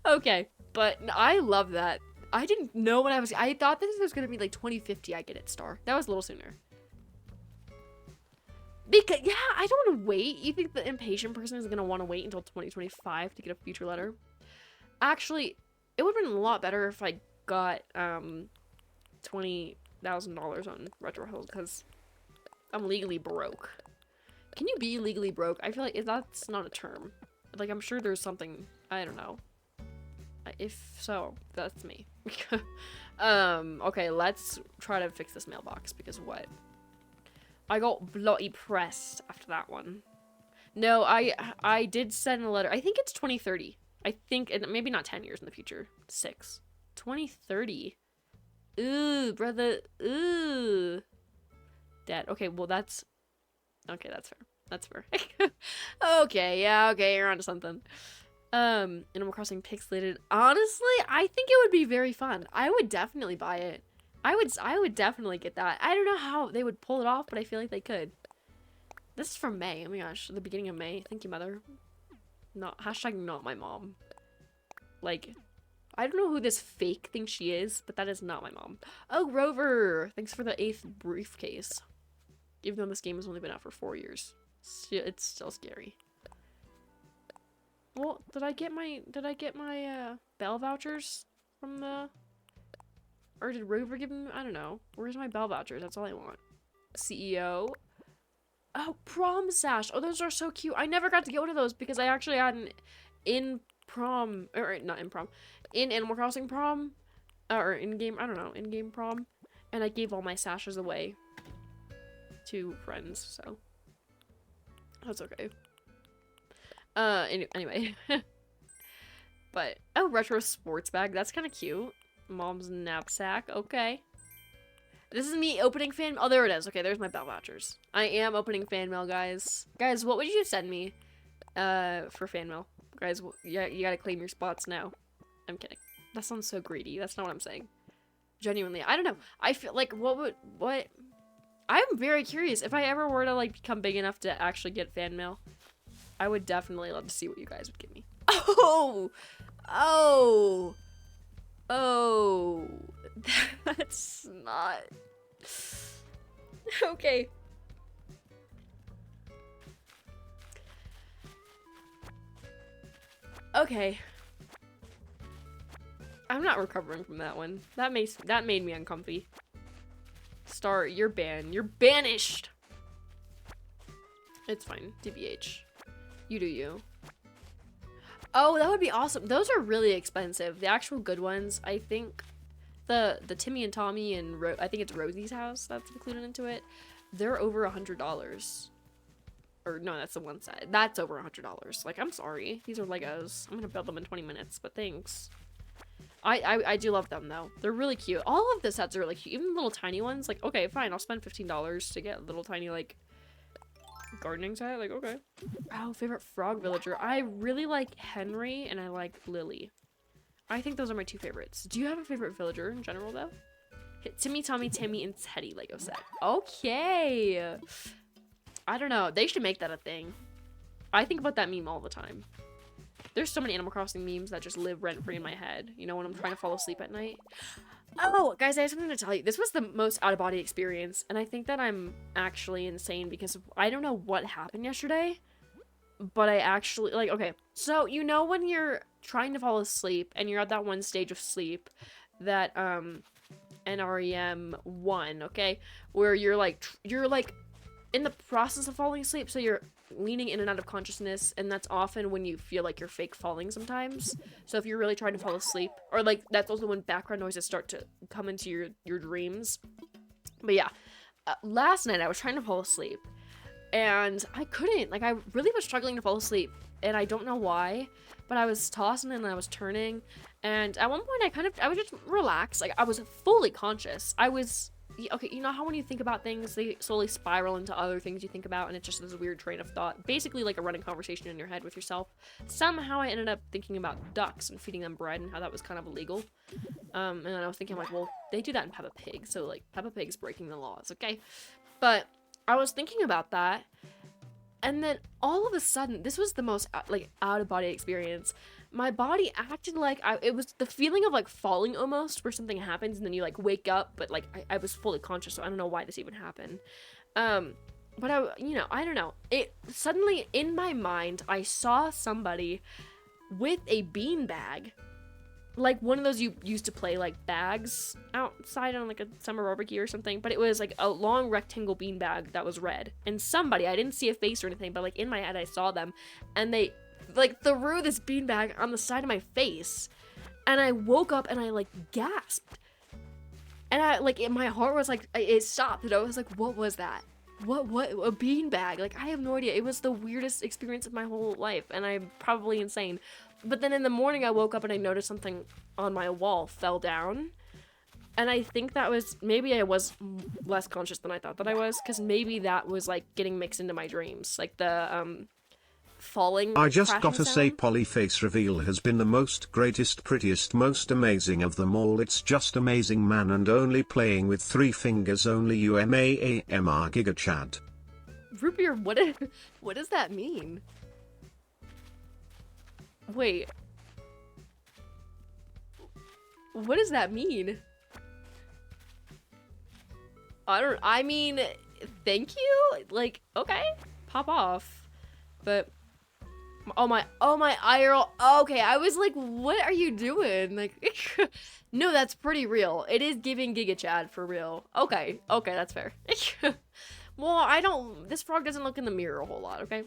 Okay, but I love that. I didn't know what I thought this was gonna be like 2050 I get it, Star. That was a little sooner. Because, yeah, I don't want to wait. You think the impatient person is gonna want to wait until 2025 to get a future letter? Actually, it would have been a lot better if I got, $20,000 on Retro Hills, because I'm legally broke. Can you be legally broke? I feel like that's not a term. Like, I'm sure there's something, I don't know. If so, that's me. Okay, let's try to fix this mailbox, because what? I got bloody pressed after that one. No, I did send a letter. I think it's 2030. I think, maybe not 10 years in the future. 6. 2030. Ooh, brother. Ooh. Dad. Okay, well, that's fair. That's fair. Okay, yeah, okay, you're onto something. Animal Crossing Pixelated. Honestly, I think it would be very fun. I would definitely buy it. I would definitely get that. I don't know how they would pull it off, but I feel like they could. This is from May. Oh my gosh, the beginning of May. Thank you, mother. Not my mom. Like, I don't know who this fake thinks she is, but that is not my mom. Oh, Rover! Thanks for the 8th briefcase. Even though this game has only been out for 4 years. It's still scary. Well, did I get my bell vouchers from the, or did Rover give them? I don't know. Where's my bell vouchers? That's all I want. CEO. Oh, prom sash. Oh, those are so cute. I never got to go to those because I actually had an in Animal Crossing prom, or in-game, I don't know, in-game prom, and I gave all my sashes away to friends, so that's okay. Anyway. But, oh, retro sports bag. That's kind of cute. Mom's knapsack. Okay. This is me opening fan. Oh, there it is. Okay, there's my bell vouchers. I am opening fan mail, guys. Guys, what would you send me for fan mail? Guys, yeah, you gotta claim your spots now. I'm kidding. That sounds so greedy. That's not what I'm saying. Genuinely. I don't know. I feel like, what? I'm very curious. If I ever were to, like, become big enough to actually get fan mail, I would definitely love to see what you guys would give me. Oh! Oh! Oh! That's not... Okay. Okay. I'm not recovering from that one. That made me uncomfy. Star, you're banned. You're banished! It's fine. DBH. You do you. Oh, that would be awesome. Those are really expensive. The actual good ones, I think the Timmy and Tommy and I think it's Rosie's house that's included into it. They're over $100. Or no, that's the one side. That's over $100. Like, I'm sorry. These are Legos. I'm gonna build them in 20 minutes, but thanks. I do love them though. They're really cute. All of the sets are really cute. Even the little tiny ones. Like, okay, fine. I'll spend $15 to get a little tiny, like, gardening set. Like, okay. Oh, favorite frog villager. I really like Henry and I like Lily. I think those are my 2 favorites. Do you have a favorite villager in general though? Timmy, Tommy, Timmy, and Teddy Lego set. Okay. I don't know. They should make that a thing. I think about that meme all the time. There's so many Animal Crossing memes that just live rent-free in my head. You know, when I'm trying to fall asleep at night. Oh, guys, I have something to tell you. This was the most out-of-body experience, and I think that I'm actually insane because I don't know what happened yesterday, but I actually, like, okay. So, you know when you're trying to fall asleep and you're at that one stage of sleep that NREM 1, okay? Where you're like in the process of falling asleep, so you're leaning in and out of consciousness, and that's often when you feel like you're fake falling sometimes. So if you're really trying to fall asleep, or like that's also when background noises start to come into your dreams. But yeah, last night I was trying to fall asleep, and I couldn't. Like, I really was struggling to fall asleep, and I don't know why, but I was tossing and I was turning, and at one point I was just relaxed. Like, I was fully conscious. I was, okay, you know how when you think about things, they slowly spiral into other things you think about, and it's just this weird train of thought, basically like a running conversation in your head with yourself. Somehow I ended up thinking about ducks and feeding them bread and how that was kind of illegal. And then I was thinking, like, well, they do that in Peppa Pig, so, like, Peppa Pig's breaking the laws, okay? But I was thinking about that, and then all of a sudden, this was the most, like, out-of-body experience. My body acted like it was the feeling of, like, falling almost, where something happens, and then you, like, wake up, but, like, I was fully conscious, so I don't know why this even happened. But I don't know. It suddenly, in my mind, I saw somebody with a beanbag, like one of those you used to play like bags outside on like a summer barbecue or something, but it was like a long rectangle beanbag that was red. And somebody, I didn't see a face or anything, but like in my head I saw them, and they like threw this beanbag on the side of my face, and I woke up and I like gasped, and I like my heart was like, it stopped, and I was like, what was that? What a beanbag? Like, I have no idea. It was the weirdest experience of my whole life, and I'm probably insane. But then in the morning I woke up and I noticed something on my wall fell down. And I think that was, maybe I was less conscious than I thought that I was, because maybe that was like getting mixed into my dreams. Like the falling. I just gotta sound. say Polyface reveal has been the most greatest, prettiest, most amazing of them all. It's just amazing, man, and only playing with 3 fingers, only UMAAMR Giga Chad. Root beer, what does that mean? Wait. What does that mean? I mean, thank you? Like, okay, pop off. But, oh my IRL, okay, I was like, what are you doing? Like, no, that's pretty real. It is giving Giga Chad for real. Okay, that's fair. Well, this frog doesn't look in the mirror a whole lot, okay?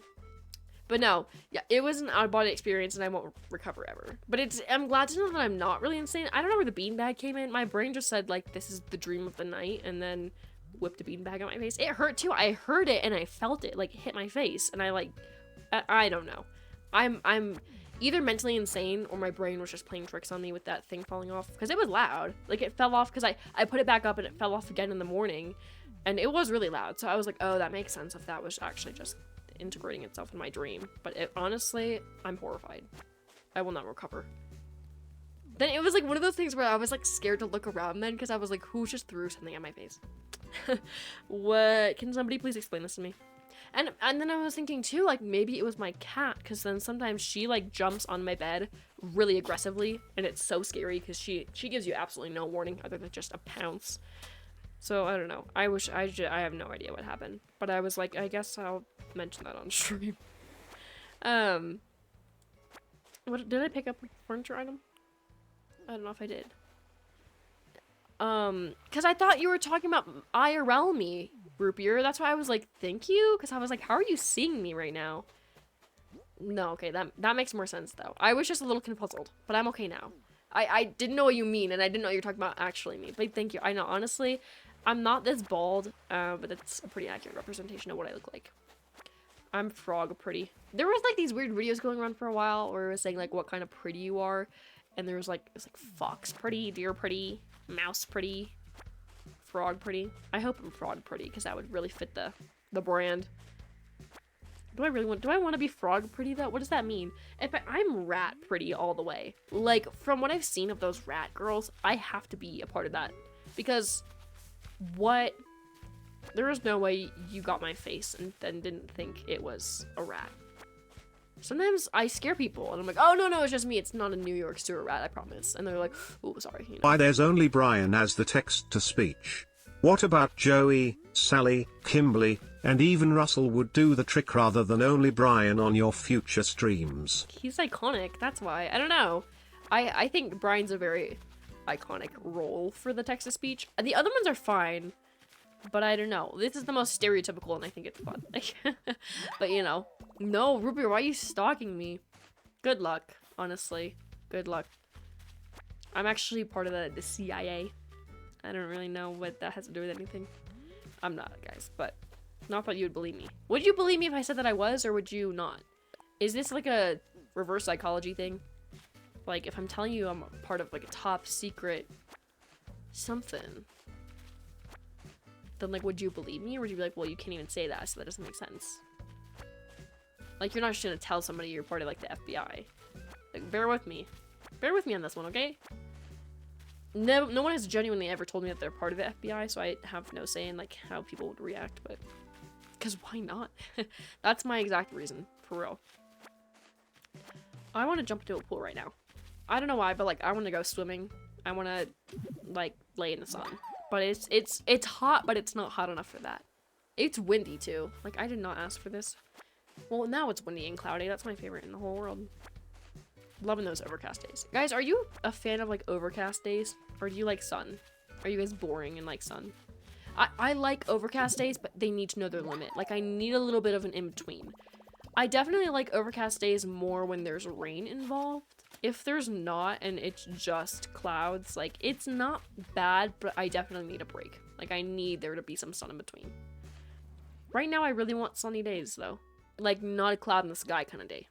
But no, yeah, it was an out-of-body experience, and I won't recover ever. But I'm glad to know that I'm not really insane. I don't know where the beanbag came in. My brain just said, like, this is the dream of the night, and then whipped a beanbag on my face. It hurt, too. I heard it, and I felt it, like, hit my face. And I don't know. I'm either mentally insane, or my brain was just playing tricks on me with that thing falling off. Because it was loud. Like, it fell off, because I put it back up, and it fell off again in the morning. And it was really loud. So I was like, oh, that makes sense if that was actually just integrating itself in my dream. But honestly, I'm horrified. I will not recover. Then it was like one of those things where I was like scared to look around then, because I was like, who just threw something at my face? What? Can somebody please explain this to me? And then I was thinking too, like, maybe it was my cat, because then sometimes she like jumps on my bed really aggressively, and it's so scary because she gives you absolutely no warning other than just a pounce. So I don't know. I have no idea what happened, but I was like, I guess I'll mention that on stream. What did I pick up a furniture item? I don't know if I did. Because I thought you were talking about IRL me, Root Beer. That's why I was like, thank you, because I was like, how are you seeing me right now? No, okay, that makes more sense though. I was just a little confuzzled, but I'm okay now. I didn't know what you mean, and I didn't know you were talking about actually me, but thank you. I know, honestly, I'm not this bald, but it's a pretty accurate representation of what I look like. I'm frog pretty. There was like these weird videos going around for a while where it was saying like what kind of pretty you are, and there was like, it's like fox pretty, deer pretty, mouse pretty, frog pretty. I hope I'm frog pretty, because that would really fit the brand. Do I want to be frog pretty though? What does that mean? I'm rat pretty all the way. Like, from what I've seen of those rat girls, I have to be a part of that. Because, what? There is no way you got my face and then didn't think it was a rat. Sometimes I scare people and I'm like, oh no, it's just me. It's not a New York sewer rat, I promise. And they're like, oh, sorry. You know? Why, there's only Brian as the text-to-speech. What about Joey, Sally, Kimberly, and even Russell would do the trick rather than only Brian on your future streams? He's iconic, that's why. I don't know. I think Brian's a very iconic role for the text-to speech. The other ones are fine, but I don't know. This is the most stereotypical, and I think it's fun. But you know, no, Ruby, why are you stalking me? Good luck, honestly. Good luck. I'm actually part of the CIA. I don't really know what that has to do with anything. I'm not, guys, but not that you would believe me. Would you believe me if I said that I was, or would you not? Is this like a reverse psychology thing? Like, if I'm telling you I'm part of like a top secret something, then like, would you believe me, or would you be like, well, you can't even say that, so that doesn't make sense? Like, you're not just gonna tell somebody you're part of like the FBI. Like, bear with me. Bear with me on this one, okay? No one has genuinely ever told me that they're part of the FBI, so I have no say in like how people would react, but because why not? That's my exact reason, for real. I want to jump into a pool right now. I don't know why, but like I want to go swimming. I want to like lay in the sun. But it's hot, but it's not hot enough for that. It's windy too. Like, I did not ask for this. Well, now it's windy and cloudy. That's my favorite in the whole world. Loving those overcast days. Guys, are you a fan of like overcast days? Or do you like sun? Are you guys boring and like sun? I like overcast days, but they need to know their limit. Like, I need a little bit of an in-between. I definitely like overcast days more when there's rain involved. If there's not and it's just clouds, like, it's not bad, but I definitely need a break. Like, I need there to be some sun in between. Right now, I really want sunny days, though. Like, not a cloud in the sky kind of day.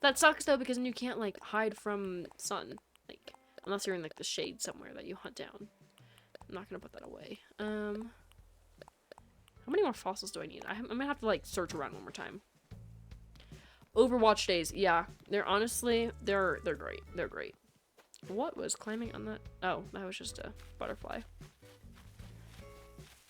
That sucks, though, because then you can't, like, hide from sun. Like, unless you're in, like, the shade somewhere that you hunt down. I'm not gonna put that away. How many more fossils do I need? I'm gonna have to, like, search around one more time. Overwatch days, yeah. They're honestly, they're great. They're great. What was climbing on that? Oh, that was just a butterfly.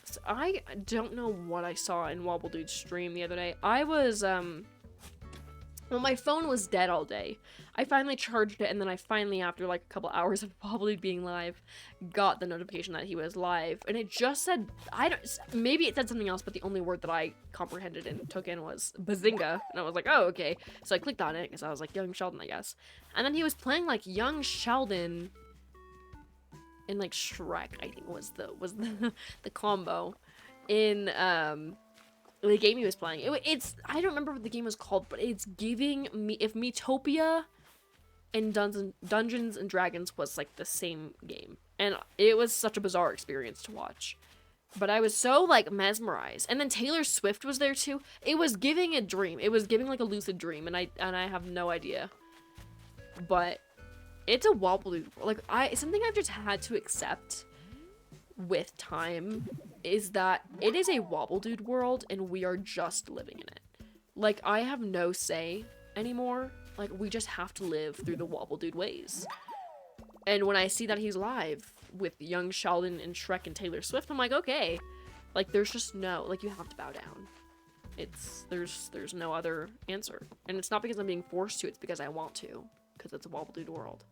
So I don't know what I saw in Wobble Dude's stream the other day. I was, well, my phone was dead all day. I finally charged it, and then I finally, after like a couple hours of Wobble Dude being live, got the notification that he was live. And it just said, maybe it said something else, but the only word that I comprehended and took in was Bazinga. And I was like, oh, okay. So I clicked on it, because I was like, Young Sheldon, I guess. And then he was playing like Young Sheldon in like Shrek, I think was the combo in, the game he was playing. It's I don't remember what the game was called, but it's giving me, if Metopia and Dungeons and Dragons was like the same game, and it was such a bizarre experience to watch, but I was so like mesmerized. And then Taylor Swift was there too. It was giving a dream. It was giving like a lucid dream, and I have no idea, but it's a Wobble like something I've just had to accept with time is that it is a Wobble Dude world, and we are just living in it. Like, I have no say anymore. Like, we just have to live through the Wobble Dude ways. And when I see that he's live with Young Sheldon and Shrek and Taylor Swift, I'm like, okay. Like, there's just no, like, you have to bow down. There's no other answer. And it's not because I'm being forced to, it's because I want to. Because it's a Wobble Dude world.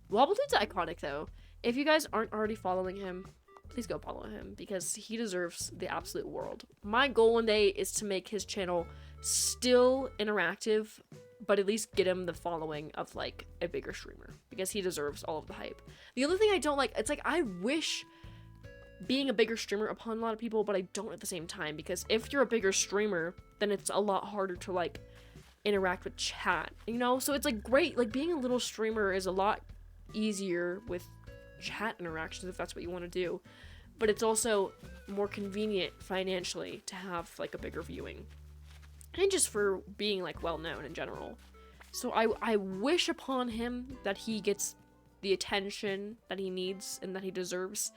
Wobble Dude's iconic, though. If you guys aren't already following him, please go follow him, because he deserves the absolute world. My goal one day is to make his channel still interactive, but at least get him the following of, like, a bigger streamer, because he deserves all of the hype. The other thing I don't like, it's like, I wish being a bigger streamer upon a lot of people, but I don't at the same time, because if you're a bigger streamer, then it's a lot harder to, like, interact with chat, you know? So it's, like, great. Like, being a little streamer is a lot easier with chat interactions if that's what you want to do, but it's also more convenient financially to have like a bigger viewing, and just for being like well known in general. So I wish upon him that he gets the attention that he needs and that he deserves,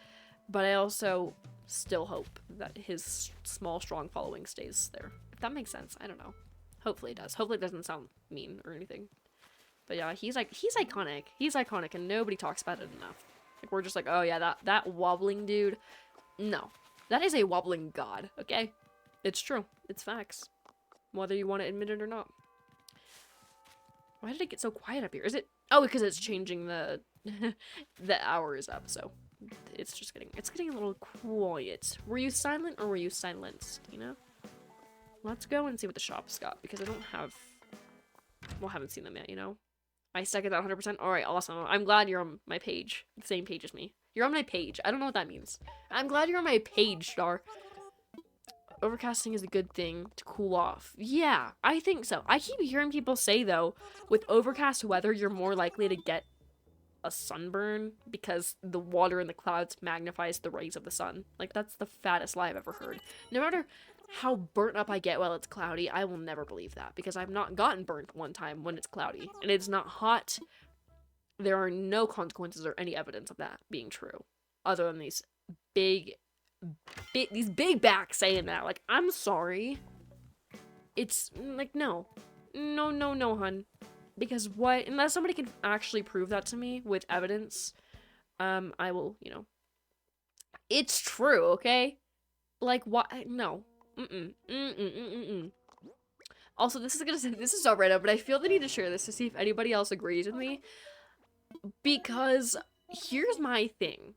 but I also still hope that his small strong following stays there, if that makes sense. I don't know, hopefully it does. Hopefully it doesn't sound mean or anything, but yeah, he's iconic and nobody talks about it enough. Like, we're just like, oh yeah, that wobbling dude. No. That is a wobbling god, okay? It's true. It's facts. Whether you want to admit it or not. Why did it get so quiet up here? Is it... Oh, because it's changing the... the hour is up, so... It's getting a little quiet. Were you silent or were you silenced, you know? Let's go and see what the shop's got, because I don't have... Well, I haven't seen them yet, you know? I second that 100%. Alright, awesome. I'm glad you're on my page. The same page as me. You're on my page. I don't know what that means. I'm glad you're on my page, Star. Overcasting is a good thing to cool off. Yeah, I think so. I keep hearing people say, though, with overcast weather, you're more likely to get a sunburn because the water in the clouds magnifies the rays of the sun. Like, that's the fattest lie I've ever heard. No matter how burnt up I get while it's cloudy, I will never believe that because I've not gotten burnt one time when it's cloudy and it's not hot. There are no consequences or any evidence of that being true other than big these big backs saying that. Like, I'm sorry. It's like, no, hun. Because what? Unless somebody can actually prove that to me with evidence, I will, it's true, okay? Like, what? No. Also, this is so random, but I feel the need to share this to see if anybody else agrees with me. Because here's my thing.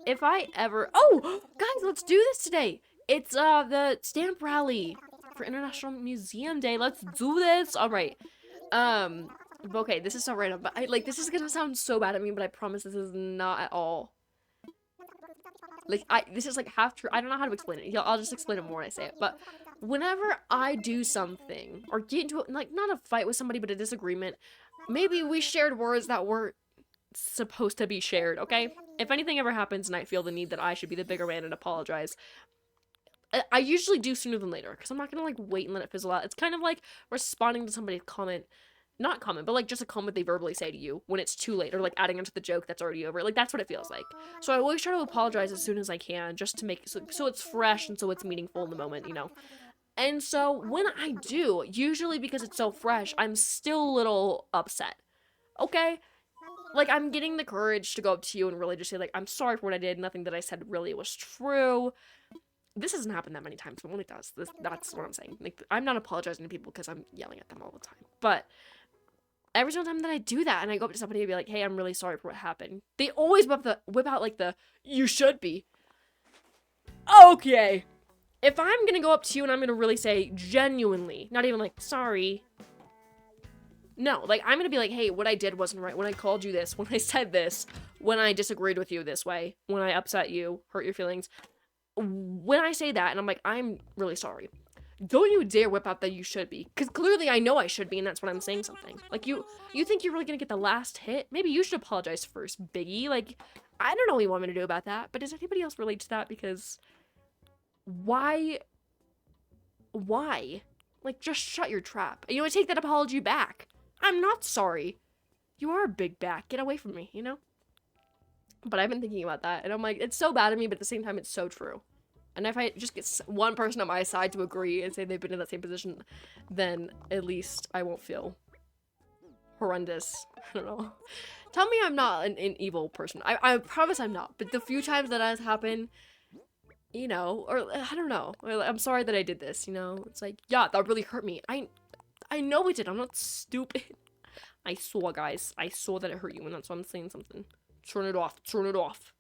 If I ever, oh, guys, let's do this today. It's the stamp rally for International Museum Day. Let's do this. All right. Okay, this is so random, but this is gonna sound so bad at me, but I promise this is not at all. This is like half true. I don't know how to explain it. I'll just explain it more when I say it. But whenever I do something or get into not a fight with somebody, but a disagreement, maybe we shared words that weren't supposed to be shared, okay? If anything ever happens and I feel the need that I should be the bigger man and apologize, I usually do sooner than later, because I'm not gonna wait and let it fizzle out. It's kind of like responding to somebody's comment. Not comment, but just a comment they verbally say to you when it's too late, or adding onto the joke that's already over. That's what it feels like. So I always try to apologize as soon as I can, just to make it so it's fresh and so it's meaningful in the moment, And so when I do, usually because it's so fresh, I'm still a little upset. Okay? I'm getting the courage to go up to you and really just say, I'm sorry for what I did. Nothing that I said really was true. This hasn't happened that many times, but when it does, that's what I'm saying. I'm not apologizing to people because I'm yelling at them all the time. But every single time that I do that and I go up to somebody and be like, hey, I'm really sorry for what happened, they always whip out you should be. Okay. If I'm gonna go up to you and I'm gonna really say genuinely, not even sorry. No, I'm gonna be like, hey, what I did wasn't right. When I called you this, when I said this, when I disagreed with you this way, when I upset you, hurt your feelings. When I say that and I'm like, I'm really sorry. Don't you dare whip out that you should be. Because clearly I know I should be, and that's when I'm saying something. You think you're really gonna get the last hit? Maybe you should apologize first, Biggie. I don't know what you want me to do about that, but does anybody else relate to that? Because why? Just shut your trap. And I take that apology back. I'm not sorry. You are a big back. Get away from me, But I've been thinking about that, and I'm like, it's so bad of me, but at the same time, it's so true. And if I just get one person on my side to agree and say they've been in that same position, then at least I won't feel horrendous. I don't know. Tell me I'm not an evil person. I promise I'm not. But the few times that has happened, or I don't know. I'm sorry that I did this, It's yeah, that really hurt me. I know it did. I'm not stupid. I saw, guys. I saw that it hurt you, and that's why I'm saying something. Turn it off. Turn it off.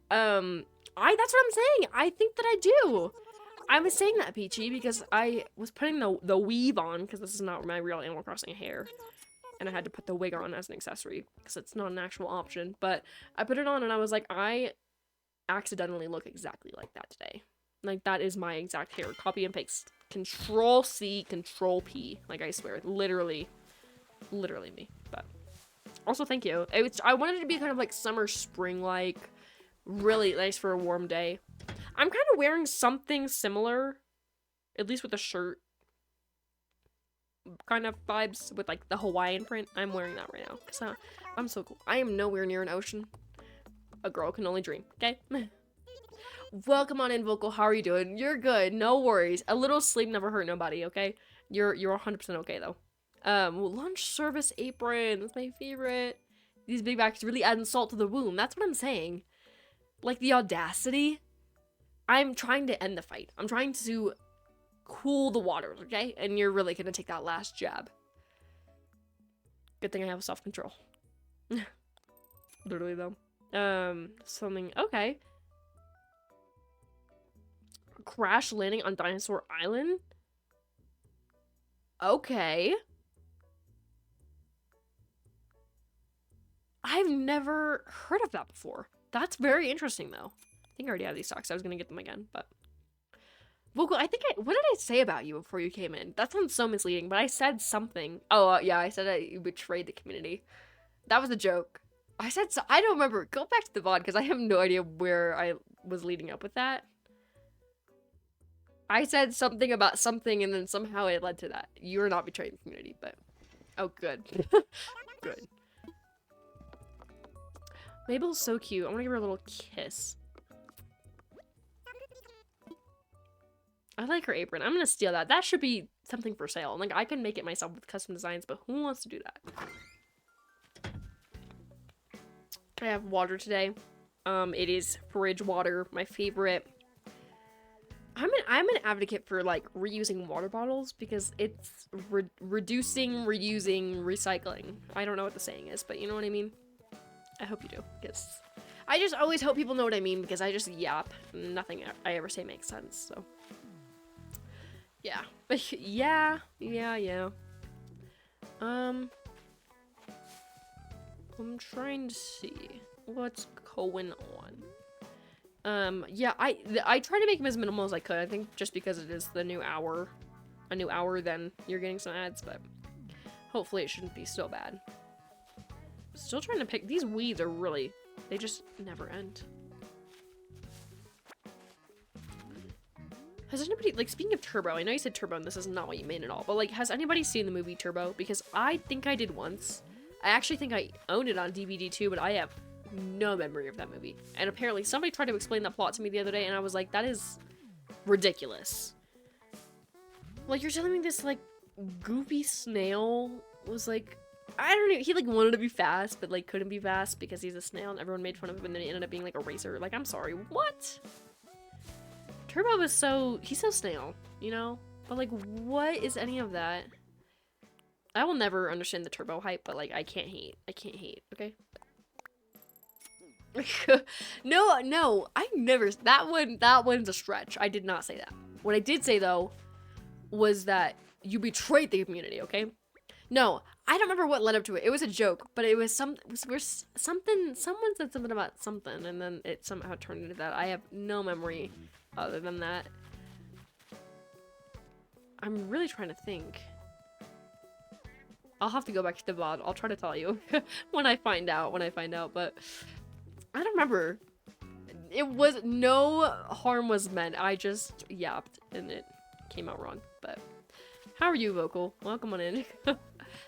That's what I'm saying. I think that I do. I was saying that, Peachy, because I was putting the weave on, because this is not my real Animal Crossing hair. And I had to put the wig on as an accessory, because it's not an actual option. But I put it on, and I was like, I accidentally look exactly like that today. That is my exact hair. Copy and paste. Control-C, Control-P. I swear. Literally me. But also, thank you. I wanted it to be kind of summer, spring-like. Really nice for a warm day. I'm kind of wearing something similar, at least with the shirt kind of vibes with the Hawaiian print. I'm wearing that right now because I'm so cool. I am nowhere near an ocean. A girl can only dream, okay? Welcome on in, Vocal. How are you doing? You're good. No worries. A little sleep never hurt nobody, okay? You're 100% okay, though. Lunch service apron. That's my favorite. These big bags really add salt to the wound. That's what I'm saying. The audacity. I'm trying to end the fight. I'm trying to cool the waters, okay? And you're really gonna take that last jab. Good thing I have self-control. Literally, though. Something... Okay. Crash landing on Dinosaur Island? Okay. I've never heard of that before. That's very interesting, though. I think I already have these socks. I was gonna get them again, but... Vocal, what did I say about you before you came in? That sounds so misleading, but I said something. Oh, yeah, I said you betrayed the community. That was a joke. I don't remember. Go back to the VOD, because I have no idea where I was leading up with that. I said something about something, and then somehow it led to that. You're not betraying the community, but... Oh, good. Good. Mabel's so cute. I want to give her a little kiss. I like her apron. I'm gonna steal that. That should be something for sale. Like, I can make it myself with custom designs, but who wants to do that? I have water today. It is fridge water, my favorite. I'm an advocate for, like, reusing water bottles because it's reducing, reusing, recycling. I don't know what the saying is, but you know what I mean? I hope you do, because I just always hope people know what I mean, because I just yap. Nothing I ever say makes sense, so. Yeah. yeah. I'm trying to see what's going on. Yeah, I try to make them as minimal as I could. I think just because it is a new hour, then you're getting some ads, but hopefully it shouldn't be so bad. Still trying to pick, these weeds are really, they just never end. Has anybody, like, speaking of Turbo, I know you said Turbo and this is not what you mean at all, but, like, has anybody seen the movie Turbo? Because I think I did once. I actually think I owned it on DVD too, but I have no memory of that movie. And apparently somebody tried to explain that plot to me the other day, and I was like, that is ridiculous. Like, you're telling me this, like, goofy snail was, like, I don't know, he, like, wanted to be fast, but, like, couldn't be fast because he's a snail, and everyone made fun of him, and then he ended up being, like, a racer. Like, I'm sorry, what? Turbo is he's so snail, you know? But, like, what is any of that? I will never understand the Turbo hype, but, like, I can't hate, okay? No, I never, that one's a stretch. I did not say that. What I did say, though, was that you betrayed the community, okay? No, I don't remember what led up to it. It was a joke, but it was someone said something about something, and then it somehow turned into that. I have no memory other than that. I'm really trying to think. I'll have to go back to the VOD. I'll try to tell you when I find out, but I don't remember. It was, no harm was meant. I just yapped and it came out wrong, but how are you, Vocal? Welcome on in.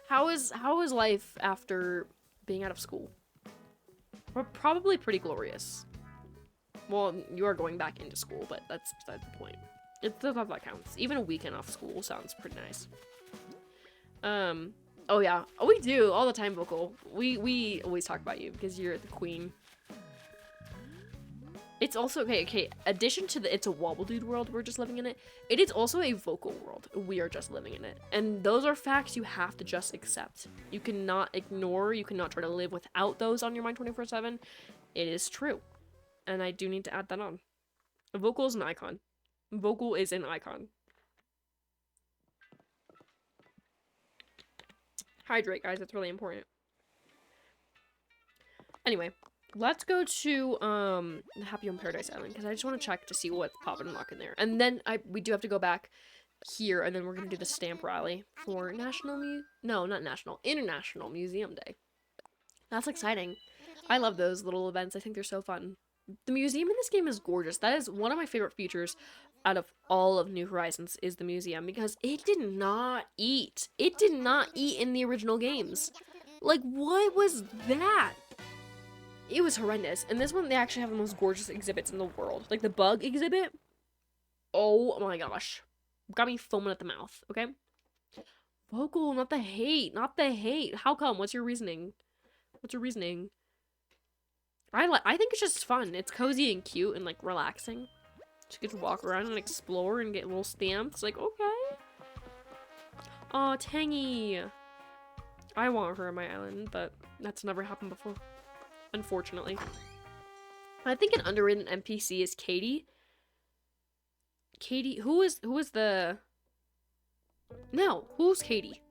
How is life after being out of school? We're probably pretty glorious. Well, you are going back into school, but that's besides the point. It's the stuff that counts. Even a weekend off school sounds pretty nice. Oh yeah. Oh, we do all the time, Vocal. We always talk about you because you're the queen. It's also okay. Addition to the it's a Wobble Dude world we're just living in it is also a Vocal world. We are just living in it. And those are facts you have to just accept. You cannot ignore, you cannot try to live without those on your mind 24/7. It is true. And I do need to add that on. Vocal is an icon. Vocal is an icon. Hydrate, guys. That's really important. Anyway, let's go to Happy Home Paradise Island because I just want to check to see what's popping and locking there. And then we do have to go back here, and then we're gonna do the stamp rally for International Museum Day. That's exciting. I love those little events. I think they're so fun. The museum in this game is gorgeous. That is one of my favorite features out of all of New Horizons is the museum because it did not eat. It did not eat in the original games. Like, what was that? It was horrendous. And this one, they actually have the most gorgeous exhibits in the world. Like the bug exhibit. Oh my gosh. Got me foaming at the mouth, okay? Vocal, not the hate. Not the hate. How come? What's your reasoning? I think it's just fun. It's cozy and cute and, like, relaxing. Just get to walk around and explore and get little stamps. Like, okay. Aw, Tangy. I want her on my island, but that's never happened before. Unfortunately. I think an underrated NPC is Katie. Katie, who is the... No, who's Katie?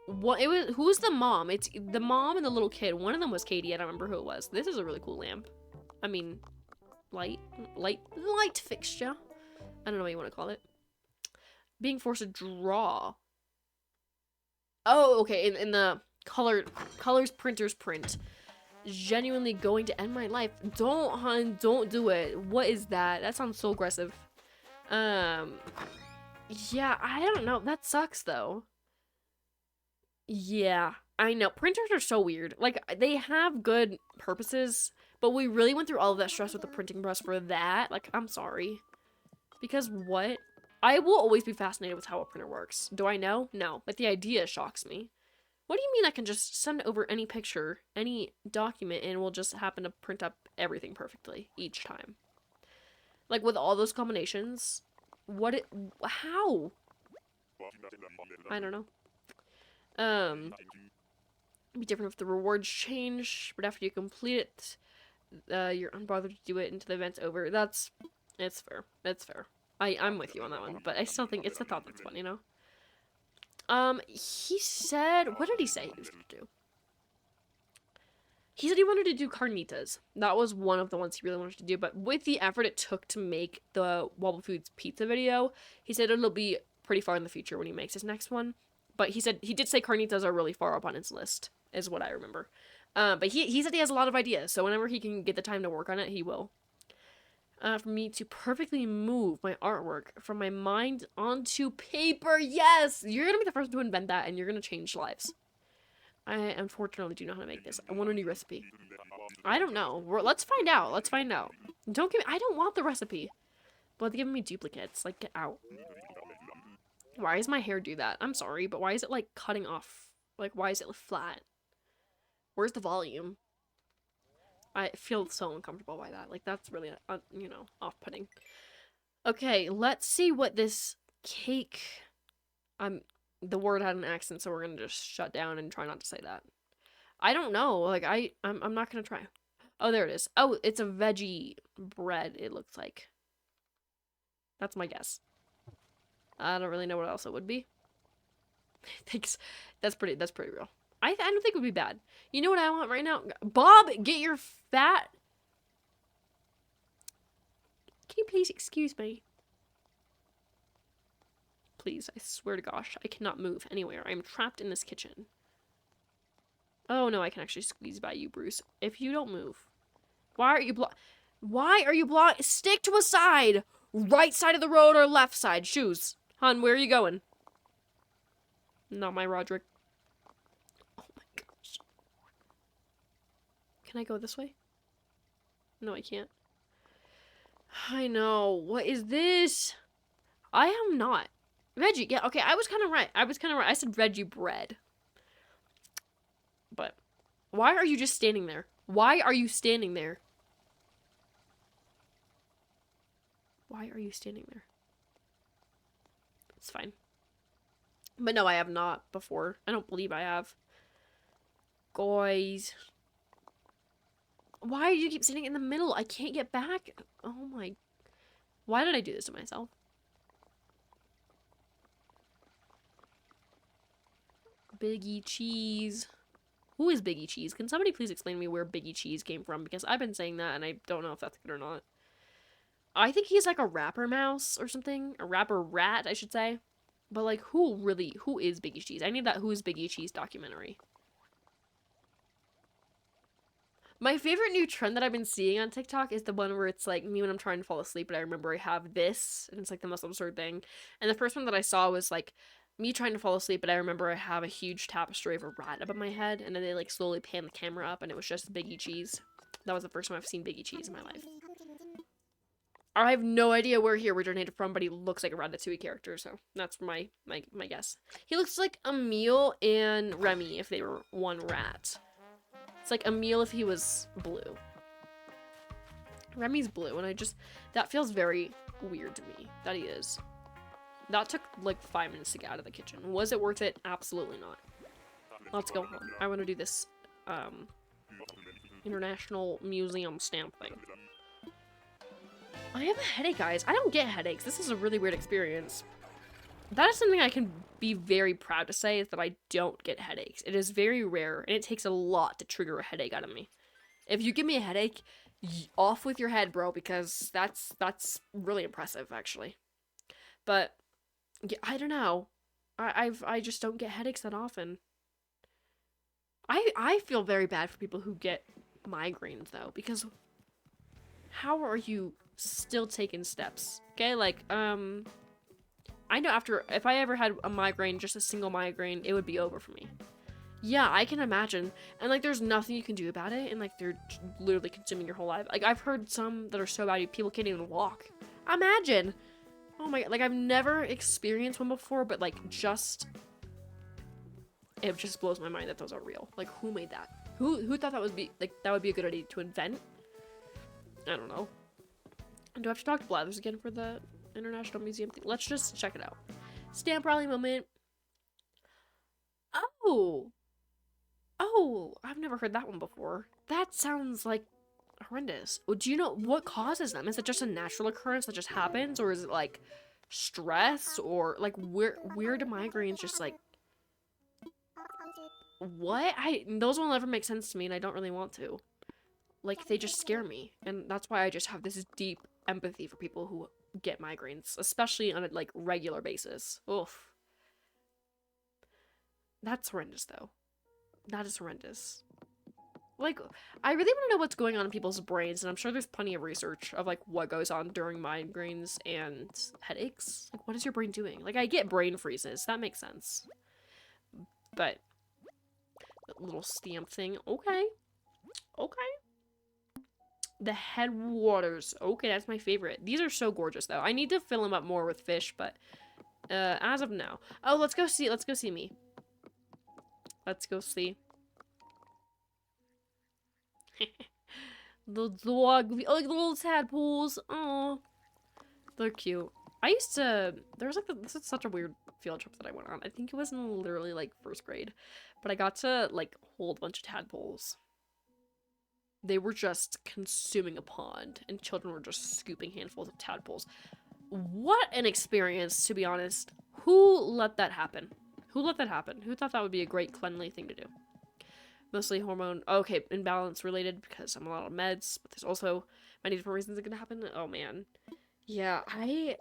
What it was? Who's the mom? It's the mom and the little kid. One of them was Katie. I don't remember who it was. This is a really cool lamp. I mean, light fixture. I don't know what you want to call it. Being forced to draw. Oh, okay. In the colors printers print. Genuinely going to end my life. Don't, hun. Don't do it. What is that? That sounds so aggressive. Yeah, I don't know. That sucks though. Yeah, I know. Printers are so weird. Like, they have good purposes, but we really went through all of that stress with the printing press for that. Like, I'm sorry. Because what? I will always be fascinated with how a printer works. Do I know? No. But the idea shocks me. What do you mean I can just send over any picture, any document, and we'll just happen to print up everything perfectly each time? Like, with all those combinations? How? I don't know. It'd be different if the rewards change, but after you complete it, you're unbothered to do it until the event's over. It's fair. It's fair. I'm with you on that one, but I still think it's the thought that's fun, you know? He said, what did he say he was gonna do? He said he wanted to do carnitas. That was one of the ones he really wanted to do, but with the effort it took to make the Wobble Foods pizza video, he said it'll be pretty far in the future when he makes his next one. But he did say carnitas are really far up on his list, is what I remember. But he said he has a lot of ideas, so whenever he can get the time to work on it, he will. For me to perfectly move my artwork from my mind onto paper. Yes! You're gonna be the first to invent that, and you're gonna change lives. I unfortunately do know how to make this. I want a new recipe. I don't know. Let's find out. Let's find out. Don't give me... I don't want the recipe. But they're giving me duplicates. Like, get out. Why does my hair do that? I'm sorry, but why is it, like, cutting off? Like, why is it flat? Where's the volume? I feel so uncomfortable by that. Like, that's really, you know, off-putting. Okay, let's see what this cake... The word had an accent, so we're gonna just shut down and try not to say that. I don't know. Like, I'm not gonna try. Oh, there it is. Oh, it's a veggie bread, it looks like. That's my guess. I don't really know what else it would be. Thanks. That's pretty real. I don't think it would be bad. You know what I want right now? Bob, get your fat... Can you please excuse me? Please, I swear to gosh, I cannot move anywhere. I'm trapped in this kitchen. Oh no, I can actually squeeze by you, Bruce. If you don't move. Why are you block? Stick to a side! Right side of the road or left side? Choose. Hun, where are you going? Not my Roderick. Oh my gosh. Can I go this way? No, I can't. I know. What is this? I am not. Veggie. Yeah, okay, I was kind of right. I said veggie bread. But why are you just standing there? Why are you standing there? Why are you standing there? It's fine. But no, I have not before. I don't believe I have. Guys. Why do you keep standing in the middle? I can't get back. Oh my. Why did I do this to myself? Biggie Cheese. Who is Biggie Cheese? Can somebody please explain to me where Biggie Cheese came from? Because I've been saying that and I don't know if that's good or not. I think he's like a rapper mouse or something. A rapper rat, I should say. But like, who is Biggie Cheese? I need that Who is Biggie Cheese documentary. My favorite new trend that I've been seeing on TikTok is the one where it's like me when I'm trying to fall asleep, but I remember I have this, and it's like the most absurd thing. And the first one that I saw was like me trying to fall asleep, but I remember I have a huge tapestry of a rat above my head, and then they like slowly pan the camera up, and it was just Biggie Cheese. That was the first time I've seen Biggie Cheese in my life. I have no idea where he originated from, but he looks like a Ratatouille character, so that's my guess. He looks like Emile and Remy if they were one rat. It's like Emile if he was blue. Remy's blue, and that feels very weird to me, that he is. That took like 5 minutes to get out of the kitchen. Was it worth it? Absolutely not. Let's go home. I want to do this, International Museum stamp thing. I have a headache, guys. I don't get headaches. This is a really weird experience. that is something I can be very proud to say, is that I don't get headaches. It is very rare, and it takes a lot to trigger a headache out of me. If you give me a headache, off with your head, bro, because that's really impressive, actually. But yeah, I don't know. I just don't get headaches that often. I feel very bad for people who get migraines though, because how are you still taking steps? Okay, like I know after if I ever had a migraine, just a single migraine, it would be over for me. Yeah, I can imagine. And like there's nothing you can do about it, and like they're literally consuming your whole life. Like I've heard some that are so bad people can't even walk. Imagine. Oh my god, like I've never experienced one before, but like just it just blows my mind that those are real. Like who made that? Who thought that would be that would be a good idea to invent? I don't know. Do I have to talk to Blathers again for the International Museum thing? Let's just check it out. Stamp rally moment. Oh. Oh, I've never heard that one before. That sounds like horrendous. Well, do you know what causes them? Is it just a natural occurrence that just happens, or is it like stress, or like where do migraines just like what? Those will never make sense to me, and I don't really want to. Like they just scare me, and that's why I just have this deep empathy for people who get migraines, especially on a like regular basis. Oof. That's horrendous though. That is horrendous. Like, I really want to know what's going on in people's brains, and I'm sure there's plenty of research of like what goes on during migraines and headaches. Like, what is your brain doing? Like, I get brain freezes, that makes sense. But that little stamp thing, okay. Okay. The headwaters. Okay, that's my favorite. These are so gorgeous though. I need to fill them up more with fish, but as of now. Oh, let's go see me. Let's go see. The dog. Oh, like the little tadpoles. Oh, they're cute. I used to. There was like this is such a weird field trip that I went on. I think it was in literally like first grade, but I got to like hold a bunch of tadpoles. They were just consuming a pond, and children were just scooping handfuls of tadpoles. What an experience, to be honest. Who let that happen? Who let that happen? Who thought that would be a great cleanly thing to do? Mostly hormone, okay, imbalance related because I'm on a lot of meds, but there's also many different reasons that can happen. Oh man. Yeah, I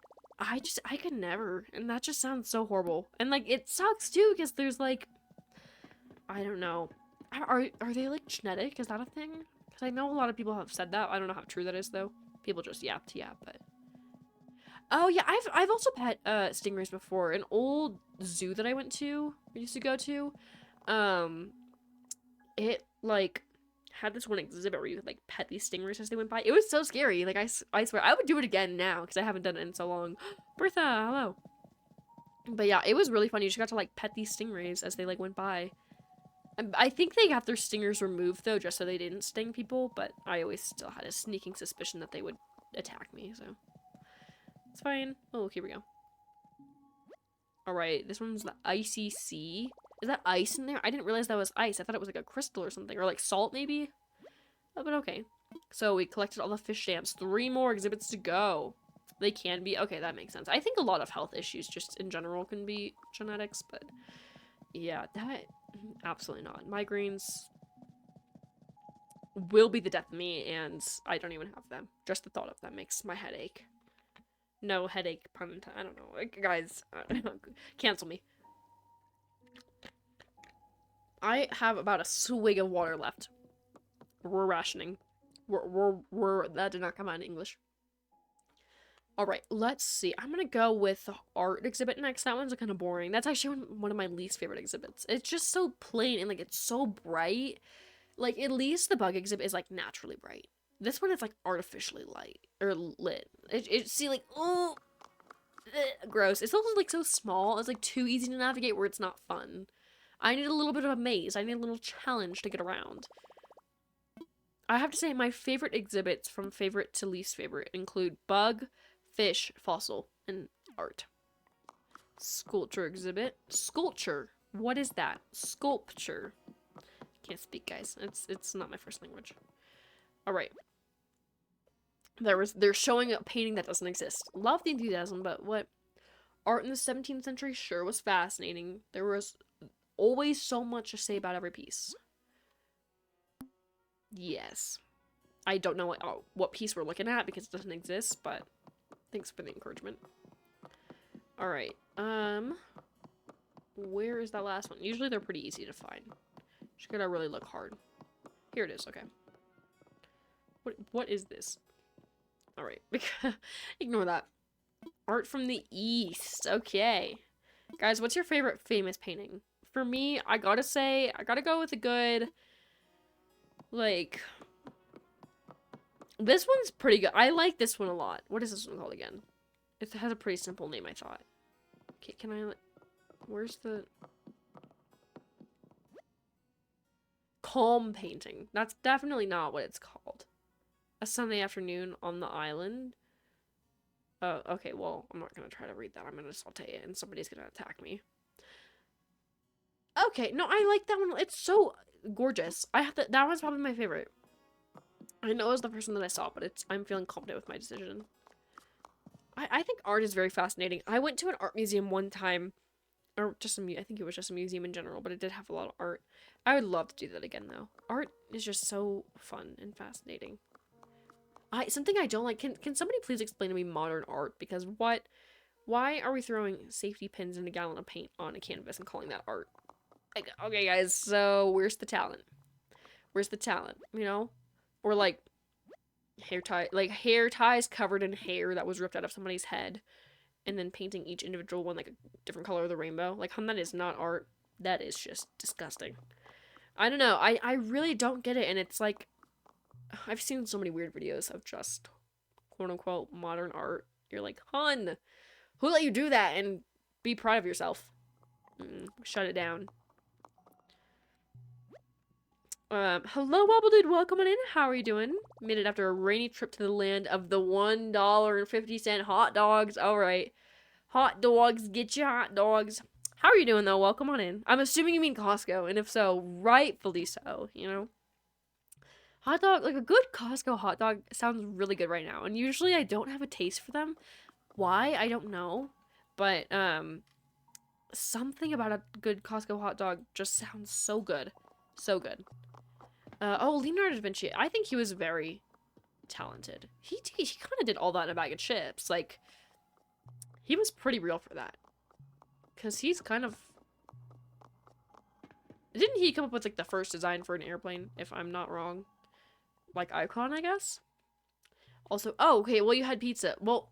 could never, and that just sounds so horrible. And like it sucks too because there's like I don't know. Are they like genetic? Is that a thing? Because I know a lot of people have said that. I don't know how true that is though. People just yap to yap, but oh yeah, I've also pet stingrays before. An old zoo that I used to go to, it like had this one exhibit where you could like pet these stingrays as they went by. It was so scary. Like I swear I would do it again now because I haven't done it in so long. Bertha, hello. But yeah, it was really fun. You just got to like pet these stingrays as they like went by. I think they got their stingers removed though, just so they didn't sting people. But I always still had a sneaking suspicion that they would attack me. So it's fine. Oh, here we go. All right, this one's the icy sea. Is that ice in there? I didn't realize that was ice. I thought it was like a crystal or something, or like salt maybe. Oh, but okay. So we collected all the fish stamps. 3 more exhibits to go. They can be. Okay, that makes sense. I think a lot of health issues just in general can be genetics, but yeah, that absolutely not. Migraines will be the death of me, and I don't even have them. Just the thought of them makes my head ache. No headache, pun intended. I don't know. Like, guys, cancel me. I have about a swig of water left. We're rationing. That did not come out in English. Alright, let's see. I'm gonna go with the art exhibit next. That one's kind of boring. That's actually one of my least favorite exhibits. It's just so plain and, like, it's so bright. Like, at least the bug exhibit is, like, naturally bright. This one is, like, artificially light. Or lit. See, like, oh, gross. It's also, like, so small. It's, like, too easy to navigate where it's not fun. I need a little bit of a maze. I need a little challenge to get around. I have to say, my favorite exhibits from favorite to least favorite include bug, fish, fossil, and art. Sculpture exhibit. Sculpture. What is that? Sculpture. Can't speak, guys. It's not my first language. Alright. They're showing a painting that doesn't exist. Love the enthusiasm, but what? art in the 17th century sure was fascinating. There was always so much to say about every piece. Yes. I don't know what piece we're looking at because it doesn't exist, but thanks for the encouragement. Alright, where is that last one? Usually they're pretty easy to find. Just gotta really look hard. Here it is, okay. What is this? Alright, ignore that. Art from the East, okay. Guys, what's your favorite famous painting? For me, I gotta say, I gotta go with a good, like, this one's pretty good. I like this one a lot. What is this one called again? It has a pretty simple name, I thought. Okay, can I, where's the... Calm painting. That's definitely not what it's called. A Sunday afternoon on the island. Oh, okay, well, I'm not gonna try to read that. I'm gonna saute it and somebody's gonna attack me. Okay, no, I like that one. It's so gorgeous. I have to, that one's probably my favorite. I know it was the person that I saw, but I'm feeling confident with my decision. I think art is very fascinating. I went to an art museum one time, or just I think it was just a museum in general, but it did have a lot of art. I would love to do that again, though. Art is just so fun and fascinating. Something I don't like, can somebody please explain to me modern art? Because why are we throwing safety pins and a gallon of paint on a canvas and calling that art? Like, okay, guys, so where's the talent? Where's the talent, you know? Or like hair ties covered in hair that was ripped out of somebody's head, and then painting each individual one like a different color of the rainbow. Like, that is not art. That is just disgusting. I don't know. I really don't get it, and it's like, I've seen so many weird videos of just quote-unquote modern art. You're like, hun, who let you do that? And be proud of yourself. Shut it down. Hello, Wobble Dude, welcome on in. How are you doing? Made it after a rainy trip to the land of the $1.50 hot dogs. Alright. Hot dogs, get your hot dogs. How are you doing, though? Welcome on in. I'm assuming you mean Costco, and if so, rightfully so, you know? Hot dog, like a good Costco hot dog sounds really good right now, and usually I don't have a taste for them. Why? I don't know. But, something about a good Costco hot dog just sounds so good. So good. Oh, Leonardo da Vinci. I think he was very talented. He kind of did all that in a bag of chips. Like, he was pretty real for that. Because he's kind of... Didn't he come up with, like, the first design for an airplane, if I'm not wrong? Like, Icon, I guess? Also, oh, okay, well, you had pizza. Well,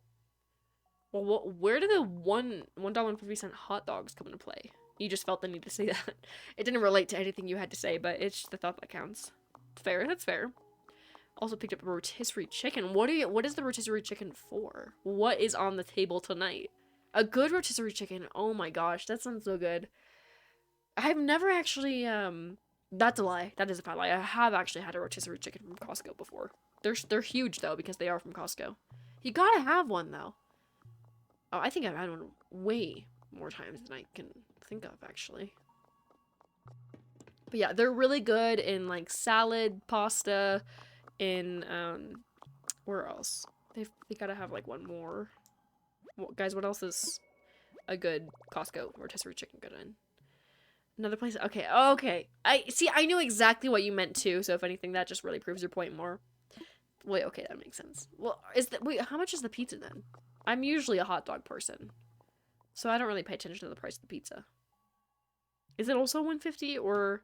where did the $1.50 hot dogs come into play? You just felt the need to say that. It didn't relate to anything you had to say, but it's just the thought that counts. Fair, that's fair. Also picked up a rotisserie chicken. What is the rotisserie chicken for? What is on the table tonight? A good rotisserie chicken. Oh my gosh, that sounds so good. I've never actually, that's a lie. That is a fat lie. I have actually had a rotisserie chicken from Costco before. They're huge, though, because they are from Costco. You gotta have one, though. Oh, I think I've had one way more times than I can think of, actually. But yeah, they're really good in, like, salad, pasta, in, where else? They gotta have, like, one more. Well, guys, what else is a good Costco rotisserie chicken good in? Another place? Okay, okay. I knew exactly what you meant, too, so if anything, that just really proves your point more. Wait, okay, that makes sense. Well, wait, how much is the pizza, then? I'm usually a hot dog person, so I don't really pay attention to the price of the pizza. Is it also $1.50 or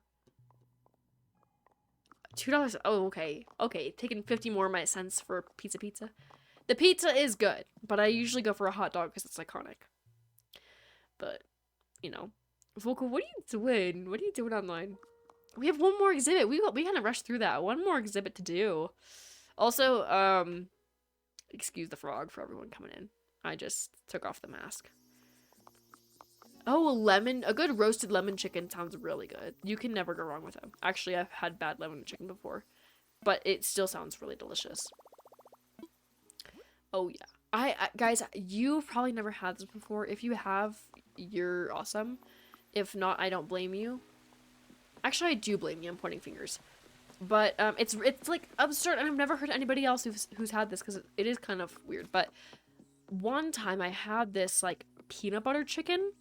$2? Oh, okay. Okay, taking 50 more of my cents for pizza. The pizza is good, but I usually go for a hot dog because it's iconic. But, you know. Volko, what are you doing? What are you doing online? We have one more exhibit. We kind of rushed through that. One more exhibit to do. Also, excuse the frog for everyone coming in. I just took off the mask. Oh, a good roasted lemon chicken sounds really good. You can never go wrong with them. Actually, I've had bad lemon chicken before, but it still sounds really delicious. Oh yeah. Guys, you've probably never had this before. If you have, you're awesome. If not, I don't blame you. Actually, I do blame you. I'm pointing fingers. But it's like absurd, and I've never heard anybody else who's had this because it is kind of weird. But one time I had this like peanut butter chicken.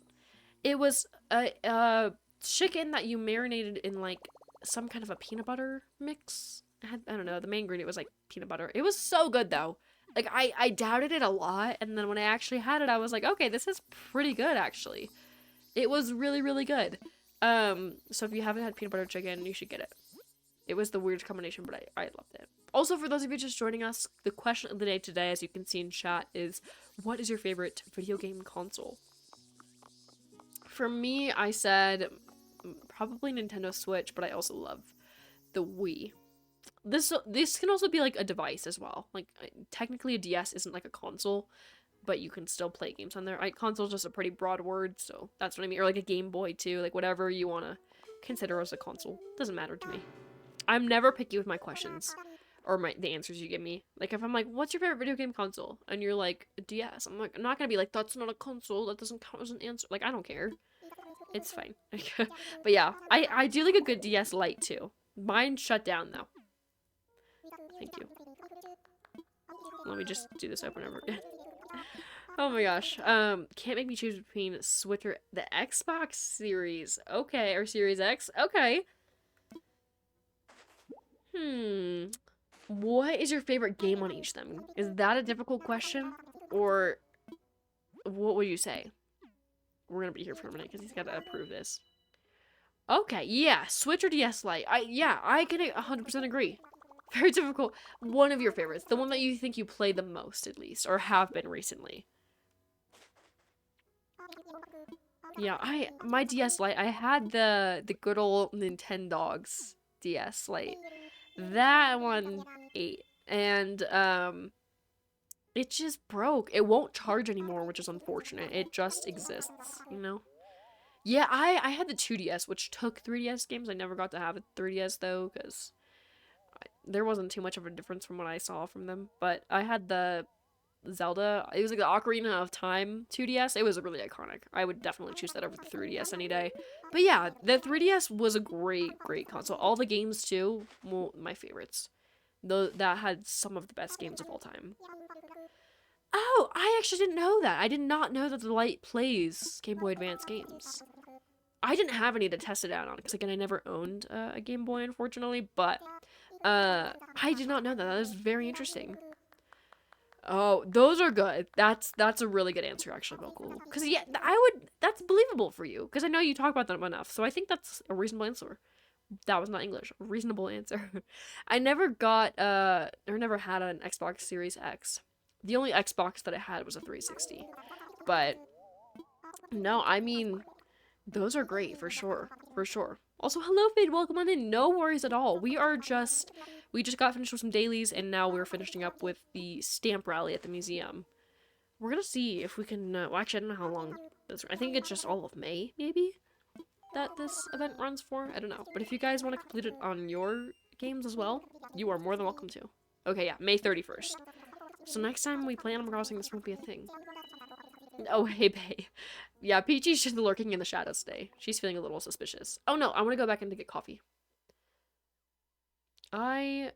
It was a chicken that you marinated in like some kind of a peanut butter mix. I don't know, the main ingredient was like peanut butter. It was so good though. Like I doubted it a lot, and then when I actually had it, I was like, okay, this is pretty good actually. It was really, really good. So if you haven't had peanut butter chicken, you should get it. It was the weirdest combination, but I loved it. Also, for those of you just joining us, the question of the day today, as you can see in chat, is what is your favorite video game console? For me, I said probably Nintendo Switch, but I also love the Wii. This can also be like a device as well. Like technically a DS isn't like a console, but you can still play games on there. Console is just a pretty broad word, so that's what I mean. Or like a Game Boy too, like whatever you want to consider as a console. Doesn't matter to me. I'm never picky with my questions or the answers you give me. Like if I'm like, what's your favorite video game console? And you're like, DS. I'm like, I'm not gonna be like, that's not a console. That doesn't count as an answer. Like I don't care. It's fine. But yeah, I do like a good DS Lite too. Mine shut down though. Thank you. Let me just do this over and over again. Oh my gosh. Can't make me choose between Switch or the Xbox Series. Okay, or Series X. Okay. What is your favorite game on each of them? Is that a difficult question? Or what would you say? We're gonna be here for a minute because he's gotta approve this. Okay, yeah, Switch or DS Lite. I can 100% agree. Very difficult. One of your favorites. The one that you think you play the most, at least. Or have been recently. Yeah, my DS Lite, I had the good old Nintendogs DS Lite. That one ate. And, it just broke. It won't charge anymore, which is unfortunate. It just exists, you know? Yeah, I had the 2DS, which took 3DS games. I never got to have a 3DS, though, because there wasn't too much of a difference from what I saw from them. But I had the Zelda. It was like the Ocarina of Time 2DS. It was really iconic. I would definitely choose that over the 3DS any day. But yeah, the 3DS was a great console. All the games, too, well, my favorites. That had some of the best games of all time. Oh, I actually didn't know that. I did not know that the Lite plays Game Boy Advance games. I didn't have any to test it out on, because again, I never owned a Game Boy, unfortunately, but I did not know that. That is very interesting. Oh, those are good. That's a really good answer, actually, Vocal. Because, yeah, that's believable for you, because I know you talk about them enough, so I think that's a reasonable answer. That was not English. A reasonable answer. I never got, or never had an Xbox Series X. The only Xbox that I had was a 360. But, no, I mean, those are great, for sure. For sure. Also, hello, Fade. Welcome on in. No worries at all. We just got finished with some dailies, and now we're finishing up with the stamp rally at the museum. We're gonna see if we can, well, actually, I don't know how long this, I think it's just all of May, maybe, that this event runs for. I don't know. But if you guys want to complete it on your games as well, you are more than welcome to. Okay, yeah, May 31st. So next time we play Animal Crossing, this won't be a thing. Oh, hey, bae. Yeah, Peachy's just lurking in the shadows today. She's feeling a little suspicious. Oh, no, I want to go back in to get coffee. I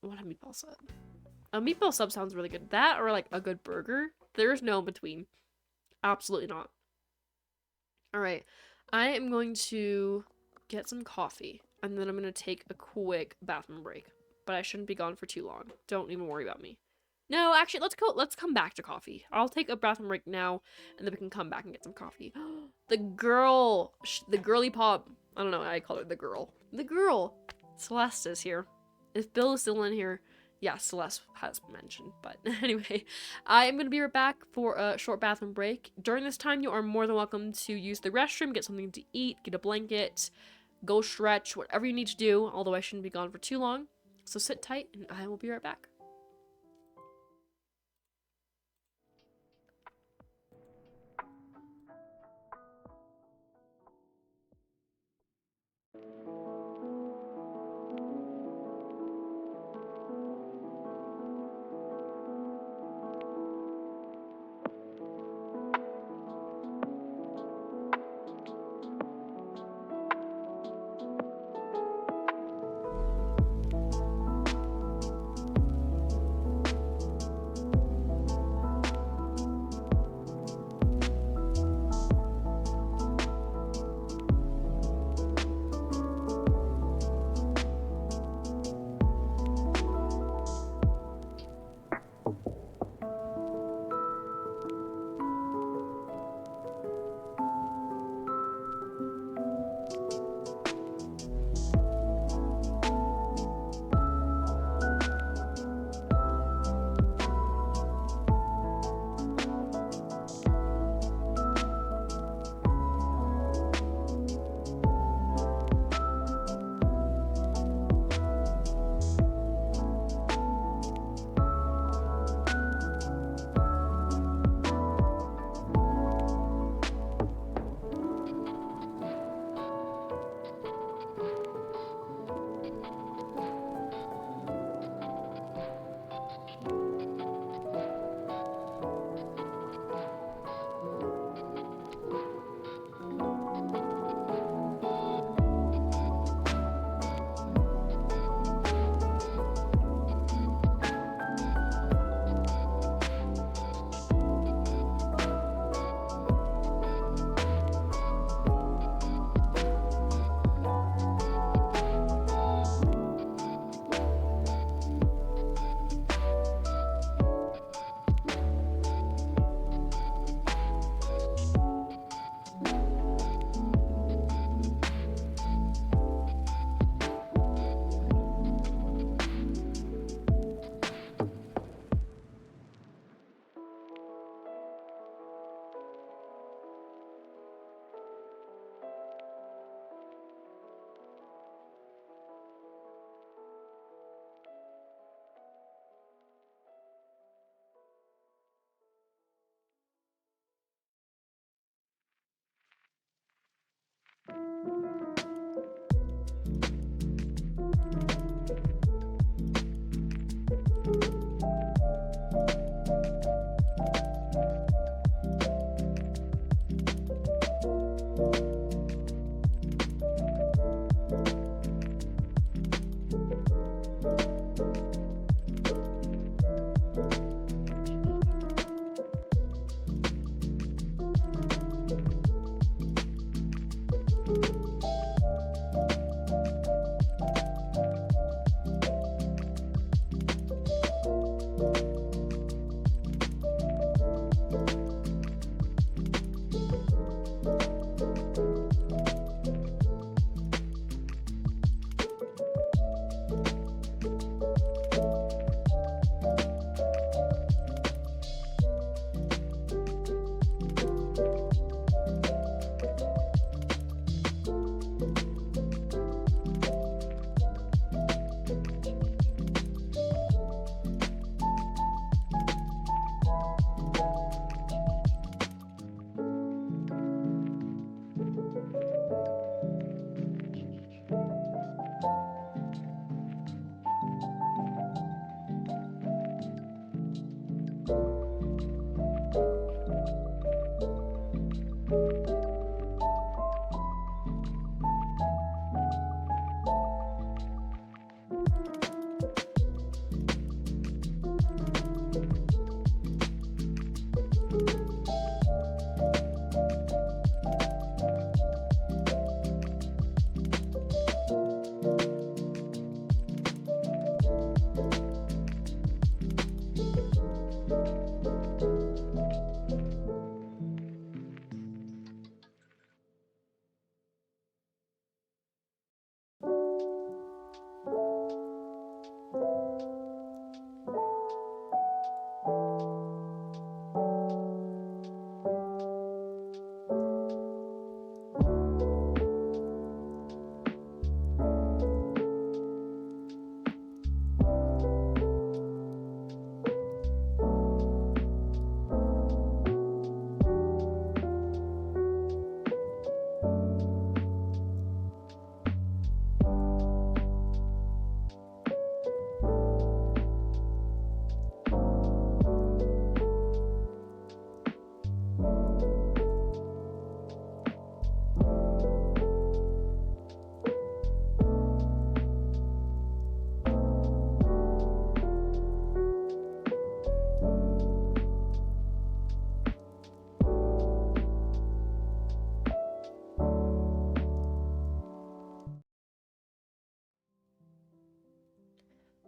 want a meatball sub. A meatball sub sounds really good. That or, like, a good burger. There's no in between. Absolutely not. Alright. I am going to get some coffee. And then I'm going to take a quick bathroom break. But I shouldn't be gone for too long. Don't even worry about me. No, actually, let's come back to coffee. I'll take a bathroom break now, and then we can come back and get some coffee. The girly pop. I don't know why I call her the girl. The girl. Celeste is here. If Bill is still in here, yeah, Celeste has been mentioned. But anyway, I am going to be right back for a short bathroom break. During this time, you are more than welcome to use the restroom, get something to eat, get a blanket, go stretch, whatever you need to do, although I shouldn't be gone for too long. So sit tight, and I will be right back.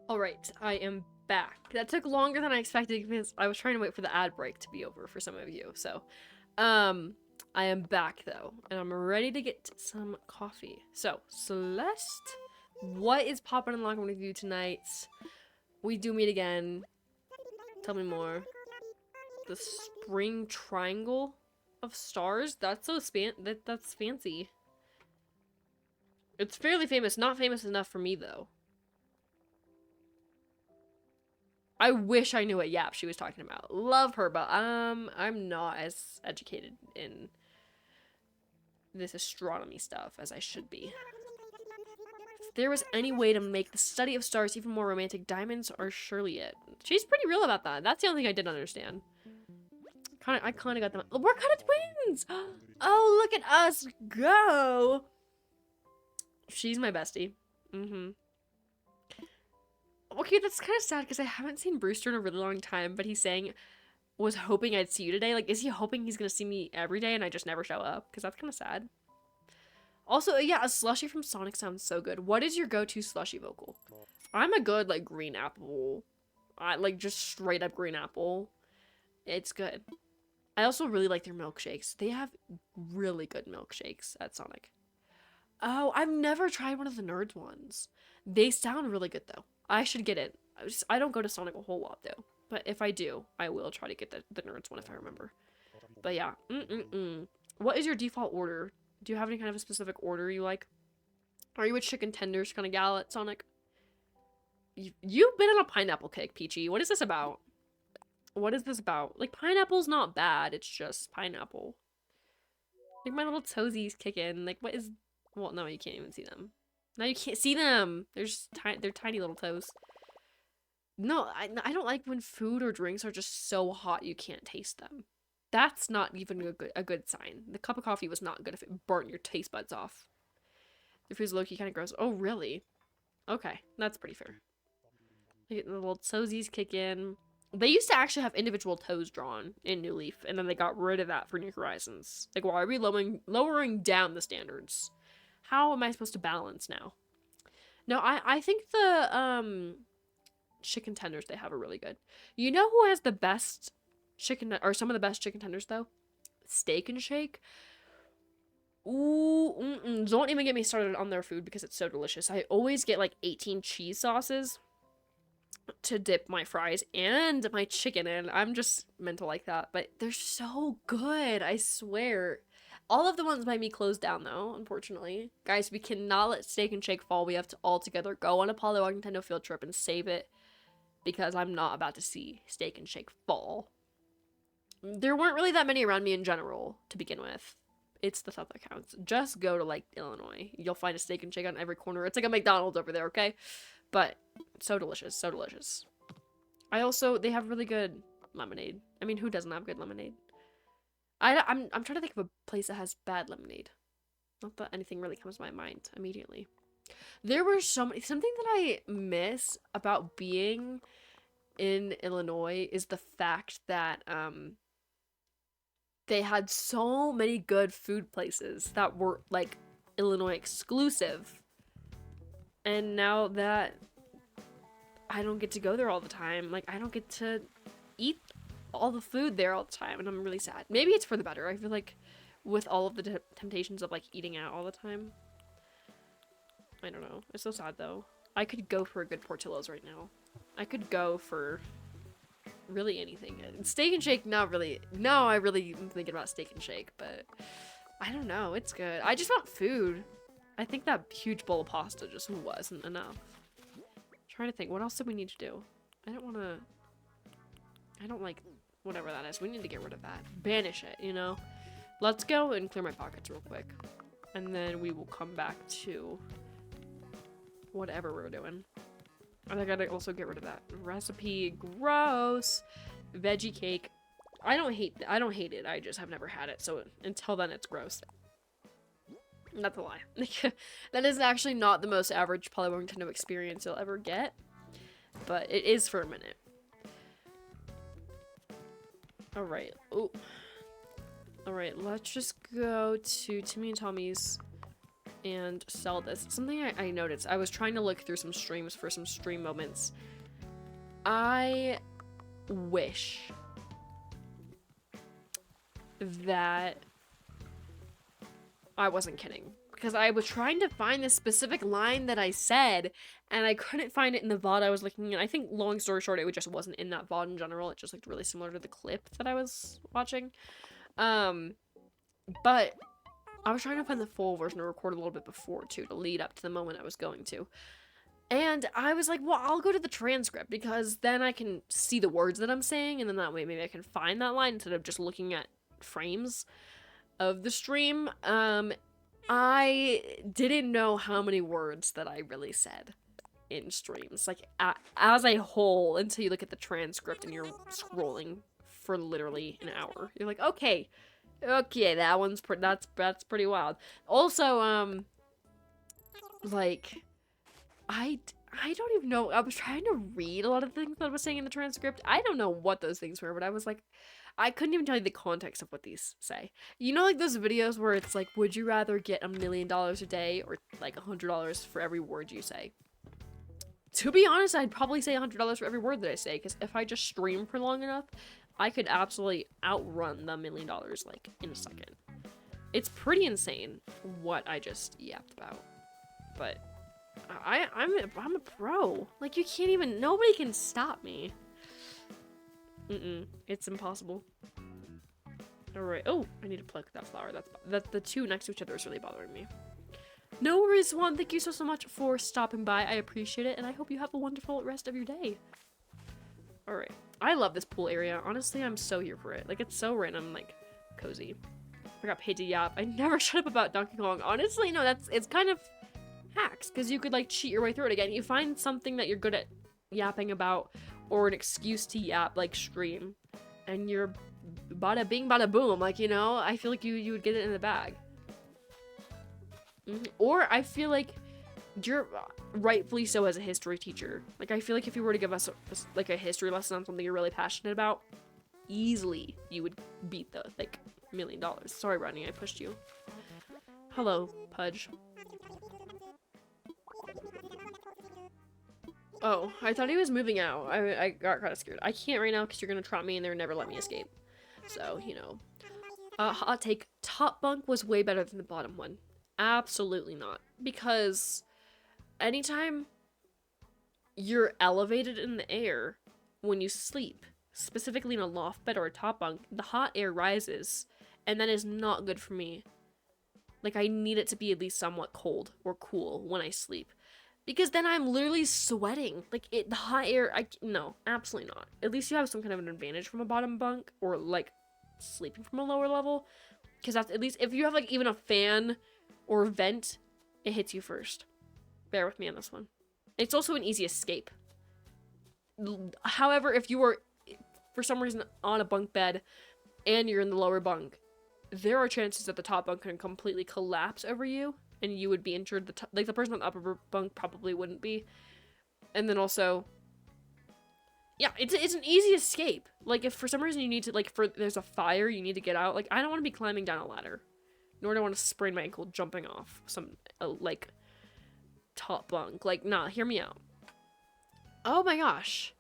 Alright, I am back. That took longer than I expected because I was trying to wait for the ad break to be over for some of you, so. I am back though, and I'm ready to get some coffee. So, Celeste, what is popping and locking with you tonight? We do meet again. Tell me more. The spring triangle of stars? That's so that's fancy. It's fairly famous, not famous enough for me though. I wish I knew what Yap she was talking about. Love her, but I'm not as educated in this astronomy stuff as I should be. If there was any way to make the study of stars even more romantic, diamonds are surely it. She's pretty real about that. That's the only thing I didn't understand. I kind of got them. We're kind of twins! Oh, look at us go! She's my bestie. Mm-hmm. Okay, that's kind of sad because I haven't seen Brewster in a really long time, but he's saying, was hoping I'd see you today. Like, is he hoping he's gonna see me every day and I just never show up? Because that's kind of sad. Also, yeah, a slushie from Sonic sounds so good. What is your go-to slushie vocal? I'm a good, like, green apple. Like, just straight up green apple. It's good. I also really like their milkshakes. They have really good milkshakes at Sonic. Oh, I've never tried one of the Nerds ones. They sound really good, though. I should get it. I don't go to Sonic a whole lot, though. But if I do, I will try to get the Nerds one if I remember. But yeah. What is your default order? Do you have any kind of a specific order you like? Are you a chicken tenders kind of gal at Sonic? You've been on a pineapple cake, Peachy. What is this about? What is this about? Like, pineapple's not bad. It's just pineapple. Like, my little toesies kick in. Like, what is... Well, no, you can't even see them. Now you can't see them. They're tiny little toes. No, I don't like when food or drinks are just so hot you can't taste them. That's not even a good sign. The cup of coffee was not good if it burnt your taste buds off. The food's low-key kind of gross. Oh, really? Okay, that's pretty fair. The little toesies kick in. They used to actually have individual toes drawn in New Leaf, and then they got rid of that for New Horizons. Like, why are we lowering down the standards? How am I supposed to balance now? No, I think the chicken tenders they have are really good. You know who has the best chicken, or some of the best chicken tenders though? Steak and Shake. Ooh, don't even get me started on their food because it's so delicious. I always get like 18 cheese sauces to dip my fries and my chicken in. I'm just mental like that, but they're so good, I swear. All of the ones by me closed down though, unfortunately. Guys, we cannot let Steak and Shake fall. We have to all together go on a Apollo Nintendo field trip and save it because I'm not about to see Steak and Shake fall. There weren't really that many around me in general to begin with. It's the stuff that counts. Just go to like Illinois. You'll find a Steak and Shake on every corner. It's like a McDonald's over there, okay? But so delicious, so delicious. They have really good lemonade. I mean, who doesn't have good lemonade? I'm trying to think of a place that has bad lemonade. Not that anything really comes to my mind immediately. There were something that I miss about being in Illinois is the fact that they had so many good food places that were like Illinois exclusive. And now that I don't get to go there all the time, like I don't get to eat all the food there all the time, and I'm really sad. Maybe it's for the better. I feel like with all of the temptations of like eating out all the time, I don't know. It's so sad though. I could go for a good Portillo's right now. I could go for really anything. Steak and Shake, not really. No, I really am thinking about Steak and Shake, but I don't know. It's good. I just want food. I think that huge bowl of pasta just wasn't enough. I'm trying to think, what else do we need to do? I don't like whatever that is. We need to get rid of that. Banish it, you know? Let's go and clear my pockets real quick. And then we will come back to whatever we're doing. And I gotta also get rid of that recipe. Gross. Veggie cake. I don't hate it. I just have never had it. So until then, it's gross. That's a lie. That is actually not the most average Polygon Nintendo experience you'll ever get. But it is for a minute. Alright. Oh. Alright, let's just go to Timmy and Tommy's and sell this. Something I noticed. I was trying to look through some streams for some stream moments. I wish that I wasn't kidding. Because I was trying to find this specific line that I said, and I couldn't find it in the VOD I was looking at. I think, long story short, it just wasn't in that VOD in general. It just looked really similar to the clip that I was watching. But I was trying to find the full version to record a little bit before, too, to lead up to the moment I was going to. And I was like, well, I'll go to the transcript, because then I can see the words that I'm saying, and then that way maybe I can find that line instead of just looking at frames of the stream. I didn't know how many words that I really said in streams, like, as a whole, until you look at the transcript and you're scrolling for literally an hour. You're like, okay, that one's that's pretty wild. Also, like, I don't even know. I was trying to read a lot of things that I was saying in the transcript. I don't know what those things were, but I was like, I couldn't even tell you the context of what these say. You know, like those videos where it's like, would you rather get $1 million a day or like $100 for every word you say? To be honest, I'd probably say $100 for every word that I say, because if I just stream for long enough, I could absolutely outrun the $1 million like in a second. It's pretty insane what I just yapped about, but I'm a pro. Like, you can't even, nobody can stop me. It's impossible. Alright. Oh, I need to pluck that flower. That's the two next to each other is really bothering me. No worries, Juan. Thank you so much for stopping by. I appreciate it, and I hope you have a wonderful rest of your day. Alright. I love this pool area. Honestly, I'm so here for it. Like, it's so random, like, cozy. I got paid to yap. I never shut up about Donkey Kong. Honestly, no, it's kind of hacks, because you could, like, cheat your way through it again. You find something that you're good at yapping about, or an excuse to yap, like stream, and you're bada bing bada boom, like, you know, I feel like you would get it in the bag. Or I feel like you're rightfully so as a history teacher. Like, I feel like if you were to give us like a history lesson on something you're really passionate about, easily you would beat the like $1 million. Sorry, Rodney, I pushed you. Hello, Pudge. Oh, I thought he was moving out. I got kind of scared. I can't right now because you're gonna trap me and they're never let me escape. So, you know. Hot take. Top bunk was way better than the bottom one. Absolutely not. Because anytime you're elevated in the air when you sleep, specifically in a loft bed or a top bunk, the hot air rises, and that is not good for me. Like, I need it to be at least somewhat cold or cool when I sleep. Because then I'm literally sweating. Like, the hot air, no, absolutely not. At least you have some kind of an advantage from a bottom bunk, or, like, sleeping from a lower level. Because that's, at least, if you have, like, even a fan or vent, it hits you first. Bear with me on this one. It's also an easy escape. However, if you are, for some reason, on a bunk bed, and you're in the lower bunk, there are chances that the top bunk can completely collapse over you, and you would be injured. Like, the person on the upper bunk probably wouldn't be. And then also, yeah, it's an easy escape. Like, if for some reason you need to, like, there's a fire, you need to get out. Like, I don't want to be climbing down a ladder. Nor do I want to sprain my ankle jumping off some, like, top bunk. Like, nah, hear me out. Oh my gosh.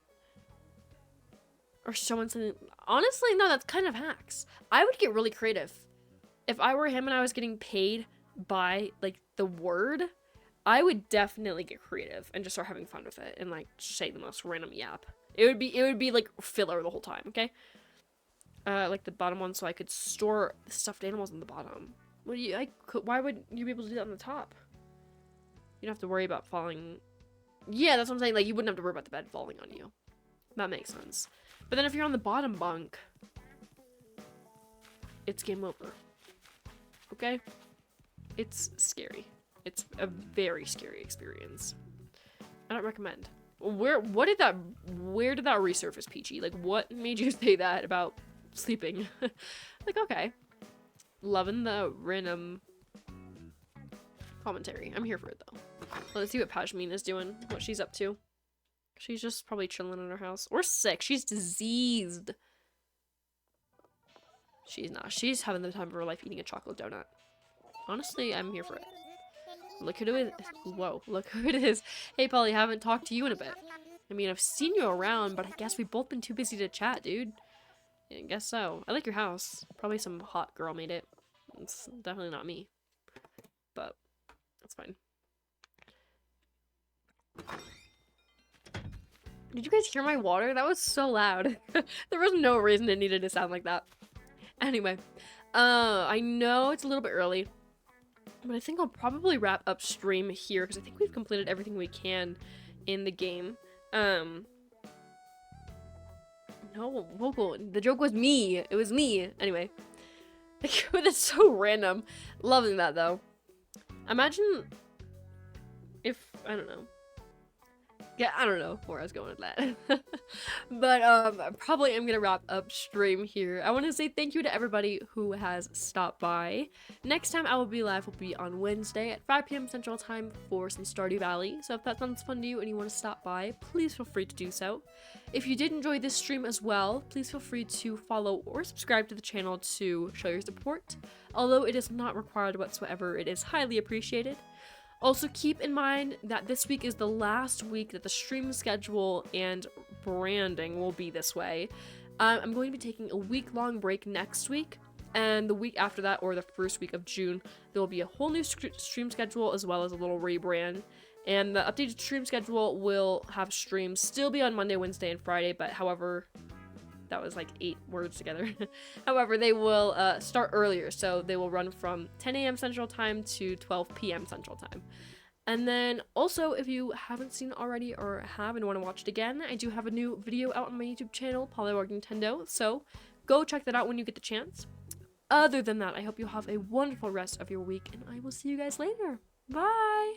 Or someone saying, honestly, no, that's kind of hacks. I would get really creative. If I were him and I was getting paid by, like, the word, I would definitely get creative and just start having fun with it and, like, say the most random yap. It would be like filler the whole time, okay? Like the bottom one, so I could store stuffed animals on the bottom. Why would you be able to do that on the top? You don't have to worry about falling. Yeah, that's what I'm saying. Like, you wouldn't have to worry about the bed falling on you. That makes sense. But then if you're on the bottom bunk, it's game over. Okay? It's scary. It's a very scary experience. I don't recommend. Where did that resurface, Peachy? Like, what made you say that about sleeping? Like, okay. Loving the random commentary. I'm here for it, though. Let's see what Pashmeen is doing, what she's up to. She's just probably chilling in her house. Or sick. She's diseased. She's not. She's having the time of her life eating a chocolate donut. Honestly, I'm here for it. Look who it is. Whoa, look who it is. Hey, Polly, haven't talked to you in a bit. I mean, I've seen you around, but I guess we've both been too busy to chat, dude. Yeah, I guess so. I like your house. Probably some hot girl made it. It's definitely not me. But, that's fine. Did you guys hear my water? That was so loud. There was no reason it needed to sound like that. Anyway, I know it's a little bit early, but I think I'll probably wrap up stream here because I think we've completed everything we can in the game. No, vocal. The joke was me. It was me. Anyway. That's so random. Loving that, though. Imagine if, I don't know. Yeah, I don't know where I was going with that. But, probably I'm gonna wrap up stream here. I want to say thank you to everybody who has stopped by. Next time I will be live will be on Wednesday at 5 p.m. Central Time for some Stardew Valley. So if that sounds fun to you and you want to stop by, please feel free to do so. If you did enjoy this stream as well, please feel free to follow or subscribe to the channel to show your support. Although it is not required whatsoever, it is highly appreciated. Also, keep in mind that this week is the last week that the stream schedule and branding will be this way. I'm going to be taking a week-long break next week, and the week after that, or the first week of June, there will be a whole new stream schedule as well as a little rebrand. And the updated stream schedule will have streams still be on Monday, Wednesday, and Friday, but however, that was like 8 words together. However, they will start earlier, so they will run from 10 a.m. Central Time to 12 p.m. Central Time. And then also, if you haven't seen it already or have and want to watch it again, I do have a new video out on my YouTube channel, Polywog Nintendo, so go check that out when you get the chance. Other than that, I hope you have a wonderful rest of your week, and I will see you guys later. Bye!